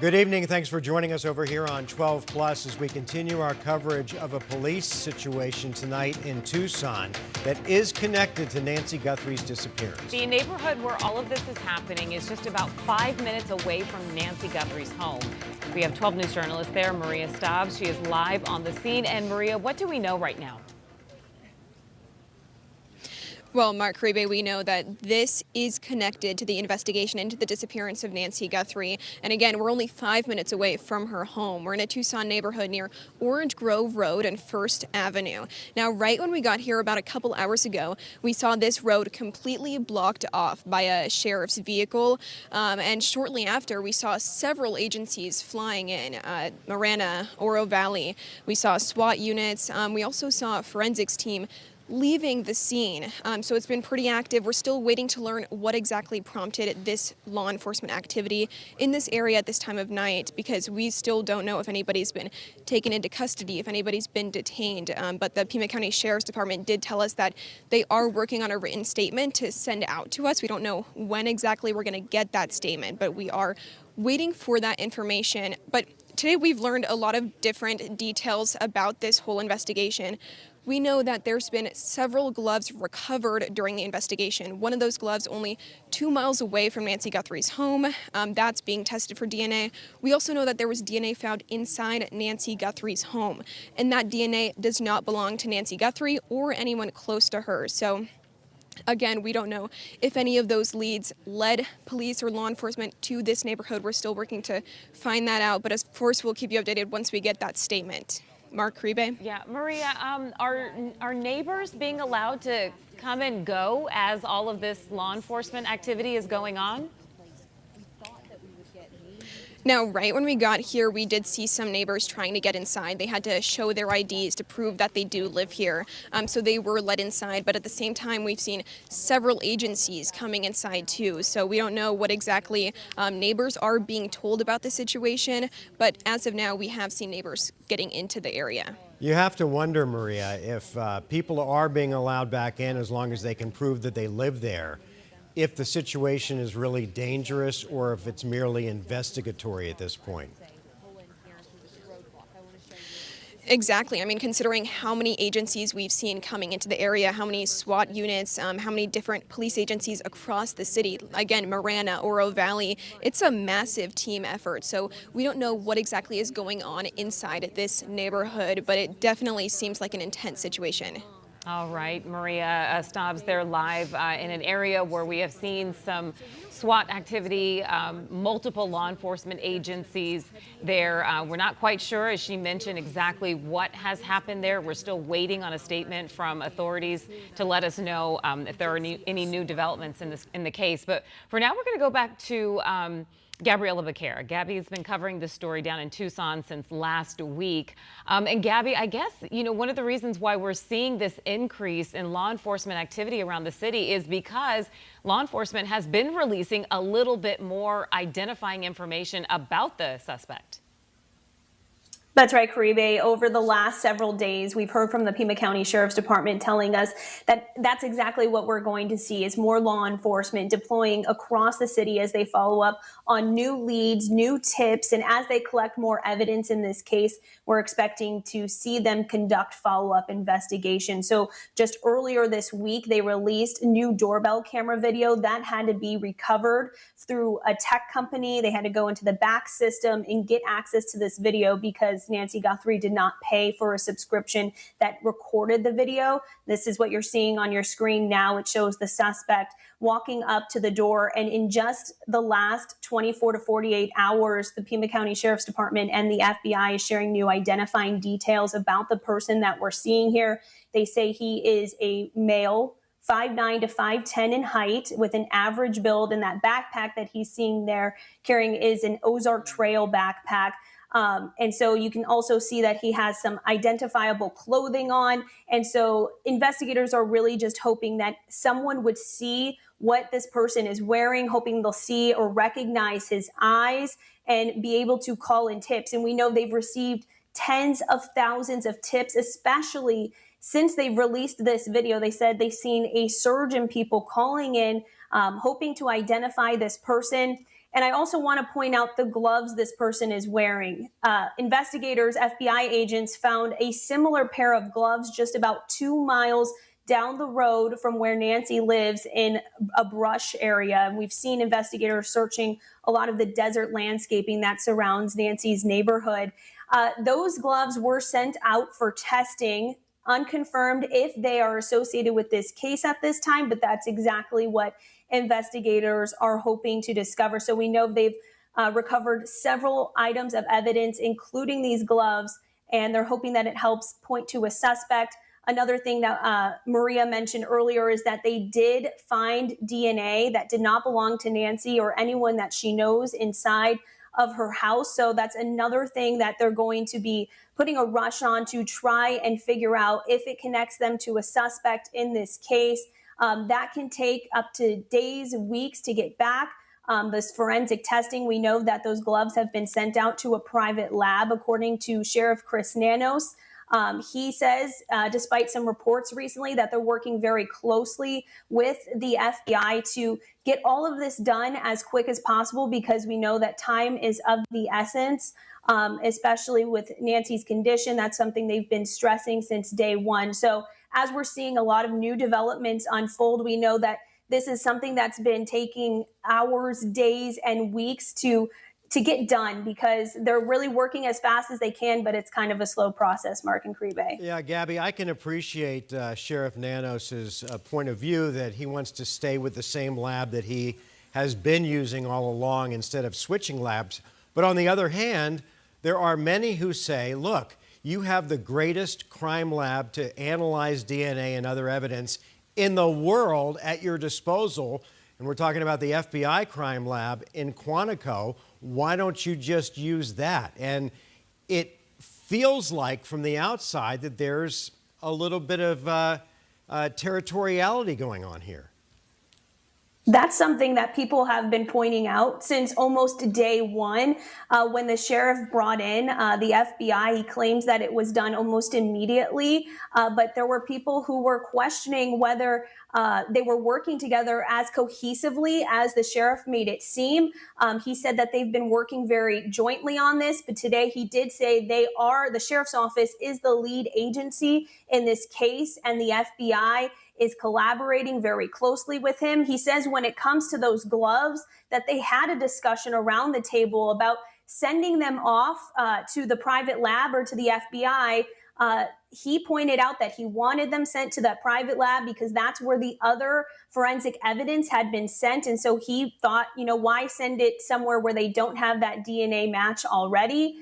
[SPEAKER 12] Good evening. Thanks for joining us over here on 12 Plus as we continue our coverage of a police situation tonight in Tucson that is connected to Nancy Guthrie's disappearance.
[SPEAKER 13] The neighborhood where all of this is happening is just about 5 minutes away from Nancy Guthrie's home. We have 12 News journalist there, Maria Stobbs. She is live on the scene. And Maria, what do we know right now?
[SPEAKER 9] Well, Mark Caribe, we know that this is connected to the investigation into the disappearance of Nancy Guthrie. And again, we're only 5 minutes away from her home. We're in a Tucson neighborhood near Orange Grove Road and First Avenue. Now, right when we got here about a couple hours ago, we saw this road completely blocked off by a sheriff's vehicle. And shortly after, we saw several agencies flying in, Marana, Oro Valley. We saw SWAT units. We also saw a forensics team leaving the scene. So it's been pretty active. We're still waiting to learn what exactly prompted this law enforcement activity in this area at this time of night, because we still don't know if anybody's been taken into custody, if anybody's been detained. But the Pima County Sheriff's Department did tell us that they are working on a written statement to send out to us. We don't know when exactly we're going to get that statement, but we are waiting for that information. But today we've learned a lot of different details about this whole investigation. We know that there's been several gloves recovered during the investigation. One of those gloves only 2 miles away from Nancy Guthrie's home. That's being tested for DNA. We also know that there was DNA found inside Nancy Guthrie's home, and that DNA does not belong to Nancy Guthrie or anyone close to her. So again, we don't know if any of those leads led police or law enforcement to this neighborhood. We're still working to find that out, but of course we'll keep you updated once we get that statement. Mark Caribe?
[SPEAKER 13] Yeah, Maria, are neighbors being allowed to come and go as all of this law enforcement activity is going on?
[SPEAKER 9] Now, right when we got here, we did see some neighbors trying to get inside. They had to show their IDs to prove that they do live here. So they were let inside. But at the same time, we've seen several agencies coming inside, too. So we don't know what exactly neighbors are being told about the situation. But as of now, we have seen neighbors getting into the area.
[SPEAKER 12] You have to wonder, Maria, if people are being allowed back in as long as they can prove that they live there, if the situation is really dangerous or if it's merely investigatory at this point.
[SPEAKER 9] Exactly. I mean, considering how many agencies we've seen coming into the area, how many SWAT units, how many different police agencies across the city, again, Marana, Oro Valley, it's a massive team effort. So we don't know what exactly is going on inside this neighborhood, but it definitely seems like an intense situation.
[SPEAKER 13] All right, Maria Stobbs there live in an area where we have seen some SWAT activity, multiple law enforcement agencies there. We're not quite sure, as she mentioned, exactly what has happened there. We're still waiting on a statement from authorities to let us know if there are any new developments in the case. But for now, we're going to go back to Gabriella Becerra. Gabby has been covering this story down in Tucson since last week. And Gabby, I guess, you know, one of the reasons why we're seeing this increase in law enforcement activity around the city is because law enforcement has been releasing a little bit more identifying information about the suspect.
[SPEAKER 14] That's right, Caribe. Over the last several days, we've heard from the Pima County Sheriff's Department telling us that that's exactly what we're going to see is more law enforcement deploying across the city as they follow up on new leads, new tips, and as they collect more evidence in this case, we're expecting to see them conduct follow-up investigation. So just earlier this week, they released new doorbell camera video that had to be recovered through a tech company. They had to go into the back system and get access to this video because Nancy Guthrie did not pay for a subscription that recorded the video. This is what you're seeing on your screen now. It shows the suspect walking up to the door. And in just the last 24 to 48 hours, the Pima County Sheriff's Department and the FBI is sharing new identifying details about the person that we're seeing here. They say he is a male, 5'9" to 5'10" in height with an average build, and that backpack that he's seeing there carrying is an Ozark Trail backpack. And so you can also see that he has some identifiable clothing on. And so investigators are really just hoping that someone would see what this person is wearing, hoping they'll see or recognize his eyes and be able to call in tips. And we know they've received tens of thousands of tips, especially since they've released this video, they said they've seen a surge in people calling in, hoping to identify this person. And I also want to point out the gloves this person is wearing. Investigators, FBI agents found a similar pair of gloves just about 2 miles down the road from where Nancy lives in a brush area. And we've seen investigators searching a lot of the desert landscaping that surrounds Nancy's neighborhood. Those gloves were sent out for testing, unconfirmed if they are associated with this case at this time, but that's exactly what investigators are hoping to discover. So we know they've recovered several items of evidence, including these gloves, and they're hoping that it helps point to a suspect. Another thing that Maria mentioned earlier is that they did find DNA that did not belong to Nancy or anyone that she knows inside of her house. So that's another thing that they're going to be putting a rush on to try and figure out if it connects them to a suspect in this case. That can take up to days, weeks to get back. This forensic testing, we know that those gloves have been sent out to a private lab, according to Sheriff Chris Nanos. He says, despite some reports recently, that they're working very closely with the FBI to get all of this done as quick as possible, because we know that time is of the essence, especially with Nancy's condition. That's something they've been stressing since day one. So as we're seeing a lot of new developments unfold, we know that this is something that's been taking hours, days, and weeks to get done, because they're really working as fast as they can, but it's kind of a slow process, Mark and Caribe.
[SPEAKER 12] Yeah, Gabby, I can appreciate Sheriff Nanos's point of view that he wants to stay with the same lab that he has been using all along instead of switching labs. But on the other hand, there are many who say, look, you have the greatest crime lab to analyze DNA and other evidence in the world at your disposal. And we're talking about the FBI crime lab in Quantico. Why don't you just use that? And it feels like from the outside that there's a little bit of territoriality going on here.
[SPEAKER 14] That's something that people have been pointing out since almost day one. When the sheriff brought in the FBI, he claims that it was done almost immediately. But there were people who were questioning whether they were working together as cohesively as the sheriff made it seem. He said that they've been working very jointly on this, but today he did say the sheriff's office is the lead agency in this case, and the FBI is collaborating very closely with him. He says when it comes to those gloves, that they had a discussion around the table about sending them off to the private lab or to the FBI. He pointed out that he wanted them sent to that private lab because that's where the other forensic evidence had been sent. And so he thought, why send it somewhere where they don't have that DNA match already?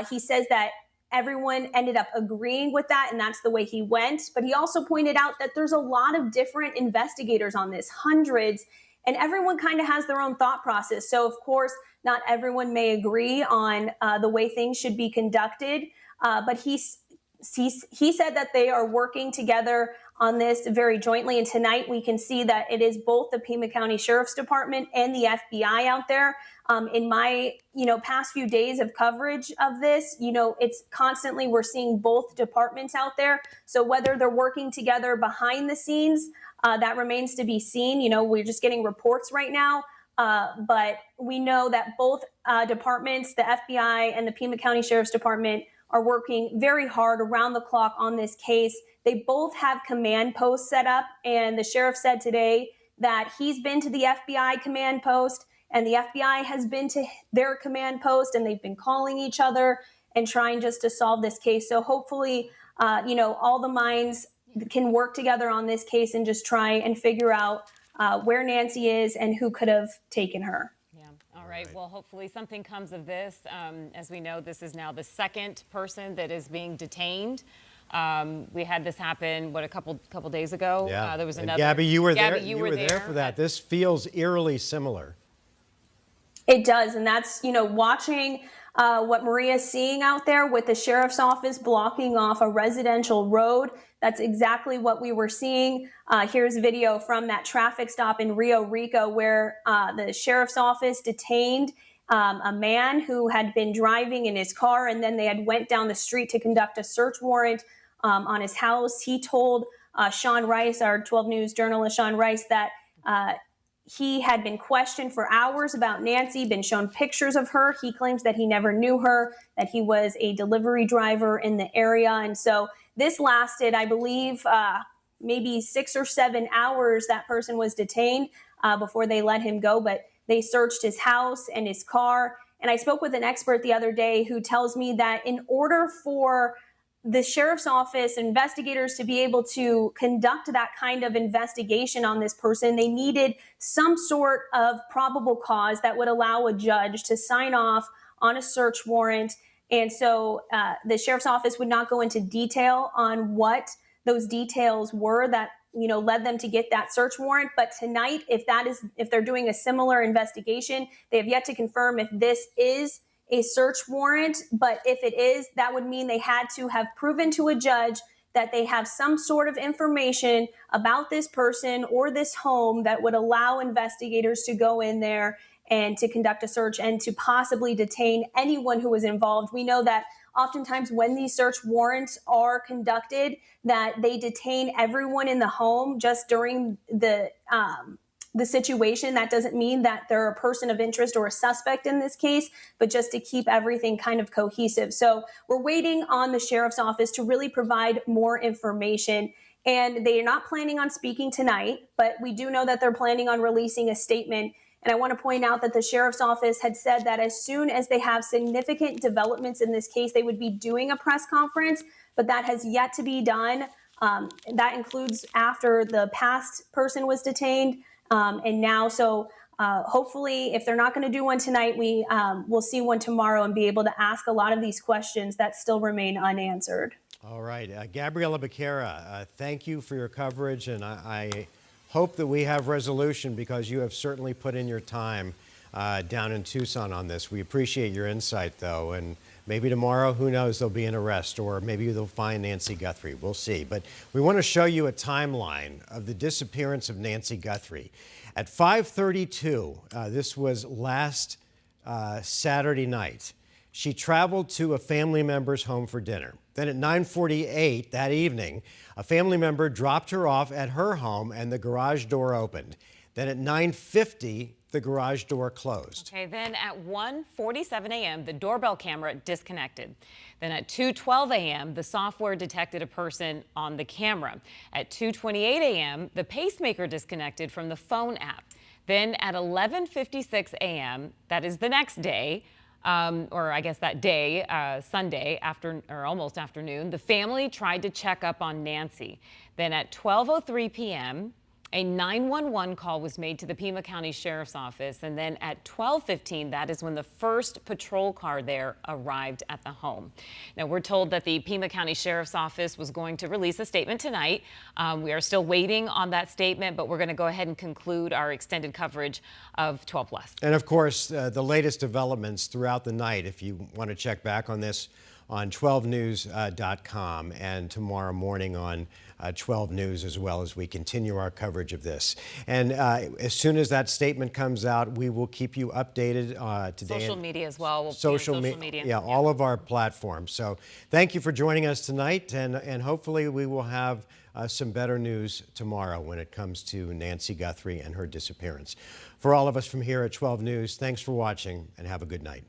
[SPEAKER 14] He says that everyone ended up agreeing with that, and that's the way he went. But he also pointed out that there's a lot of different investigators on this, hundreds, and everyone kind of has their own thought process. So, of course, not everyone may agree on the way things should be conducted, but he said that they are working together on this very jointly. And tonight we can see that it is both the Pima County Sheriff's Department and the FBI out there. In my, past few days of coverage of this, it's constantly, we're seeing both departments out there. So whether they're working together behind the scenes, that remains to be seen. We're just getting reports right now. But we know that both departments, the FBI and the Pima County Sheriff's Department, are working very hard around the clock on this case. They both have command posts set up, and the sheriff said today that he's been to the FBI command post and the FBI has been to their command post, and they've been calling each other and trying just to solve this case. So hopefully, all the minds can work together on this case and just try and figure out where Nancy is and who could have taken her.
[SPEAKER 13] All right. Well, hopefully something comes of this. As we know, this is now the second person that is being detained. We had this happen, a couple days ago?
[SPEAKER 12] Yeah.
[SPEAKER 13] There was
[SPEAKER 12] and
[SPEAKER 13] another.
[SPEAKER 12] Gabby, you were there.
[SPEAKER 13] You
[SPEAKER 12] were there for that. This feels eerily similar.
[SPEAKER 14] It does. And that's, watching what Maria's seeing out there with the sheriff's office blocking off a residential road. That's exactly what we were seeing. Here's video from that traffic stop in Rio Rico where the sheriff's office detained a man who had been driving in his car, and then they had went down the street to conduct a search warrant on his house. He told Sean Rice, our 12 News journalist Sean Rice, that he had been questioned for hours about Nancy, been shown pictures of her. He claims that he never knew her, that he was a delivery driver in the area. And so this lasted, I believe, maybe 6 or 7 hours. That person was detained before they let him go, but they searched his house and his car. And I spoke with an expert the other day who tells me that in order for the sheriff's office investigators to be able to conduct that kind of investigation on this person, they needed some sort of probable cause that would allow a judge to sign off on a search warrant. And so the sheriff's office would not go into detail on what those details were that led them to get that search warrant. But tonight, if they're doing a similar investigation, they have yet to confirm if this is a search warrant. But if it is, that would mean they had to have proven to a judge that they have some sort of information about this person or this home that would allow investigators to go in there and to conduct a search and to possibly detain anyone who was involved. We know that oftentimes when these search warrants are conducted, that they detain everyone in the home just during the situation. That doesn't mean that they're a person of interest or a suspect in this case, but just to keep everything kind of cohesive. So we're waiting on the sheriff's office to really provide more information. And they are not planning on speaking tonight, but we do know that they're planning on releasing a statement. And I want to point out that the sheriff's office had said that as soon as they have significant developments in this case, they would be doing a press conference, but that has yet to be done. That includes after the past person was detained. And now, so hopefully, if they're not going to do one tonight, we will see one tomorrow and be able to ask a lot of these questions that still remain unanswered.
[SPEAKER 12] All right. Gabriela Becerra, thank you for your coverage, and I hope that we have resolution because you have certainly put in your time down in Tucson on this. We appreciate your insight, though, and maybe tomorrow, who knows, there'll be an arrest, or maybe they'll find Nancy Guthrie. We'll see. But we want to show you a timeline of the disappearance of Nancy Guthrie. At 5:32, this was last Saturday night, she traveled to a family member's home for dinner. Then at 9:48 that evening, a family member dropped her off at her home and the garage door opened. Then at 9:50, the garage door closed.
[SPEAKER 13] Okay, then at 1:47 a.m., the doorbell camera disconnected. Then at 2:12 a.m., the software detected a person on the camera. At 2:28 a.m., the pacemaker disconnected from the phone app. Then at 11:56 a.m., that is the next day, or I guess that day, Sunday, almost afternoon, the family tried to check up on Nancy. Then at 12:03 p.m., a 911 call was made to the Pima County Sheriff's Office, and then at 12:15, that is when the first patrol car there arrived at the home. Now, we're told that the Pima County Sheriff's Office was going to release a statement tonight. We are still waiting on that statement, but we're going to go ahead and conclude our extended coverage of 12 Plus.
[SPEAKER 12] And of course, the latest developments throughout the night, if you want to check back on this, on 12news.com and tomorrow morning on 12 News as well, as we continue our coverage of this. And as soon as that statement comes out, we will keep you updated today.
[SPEAKER 13] Social media as well. We'll
[SPEAKER 12] social media. Yeah, all of our platforms. So thank you for joining us tonight, and hopefully we will have some better news tomorrow when it comes to Nancy Guthrie and her disappearance. For all of us from here at 12 News, thanks for watching and have a good night.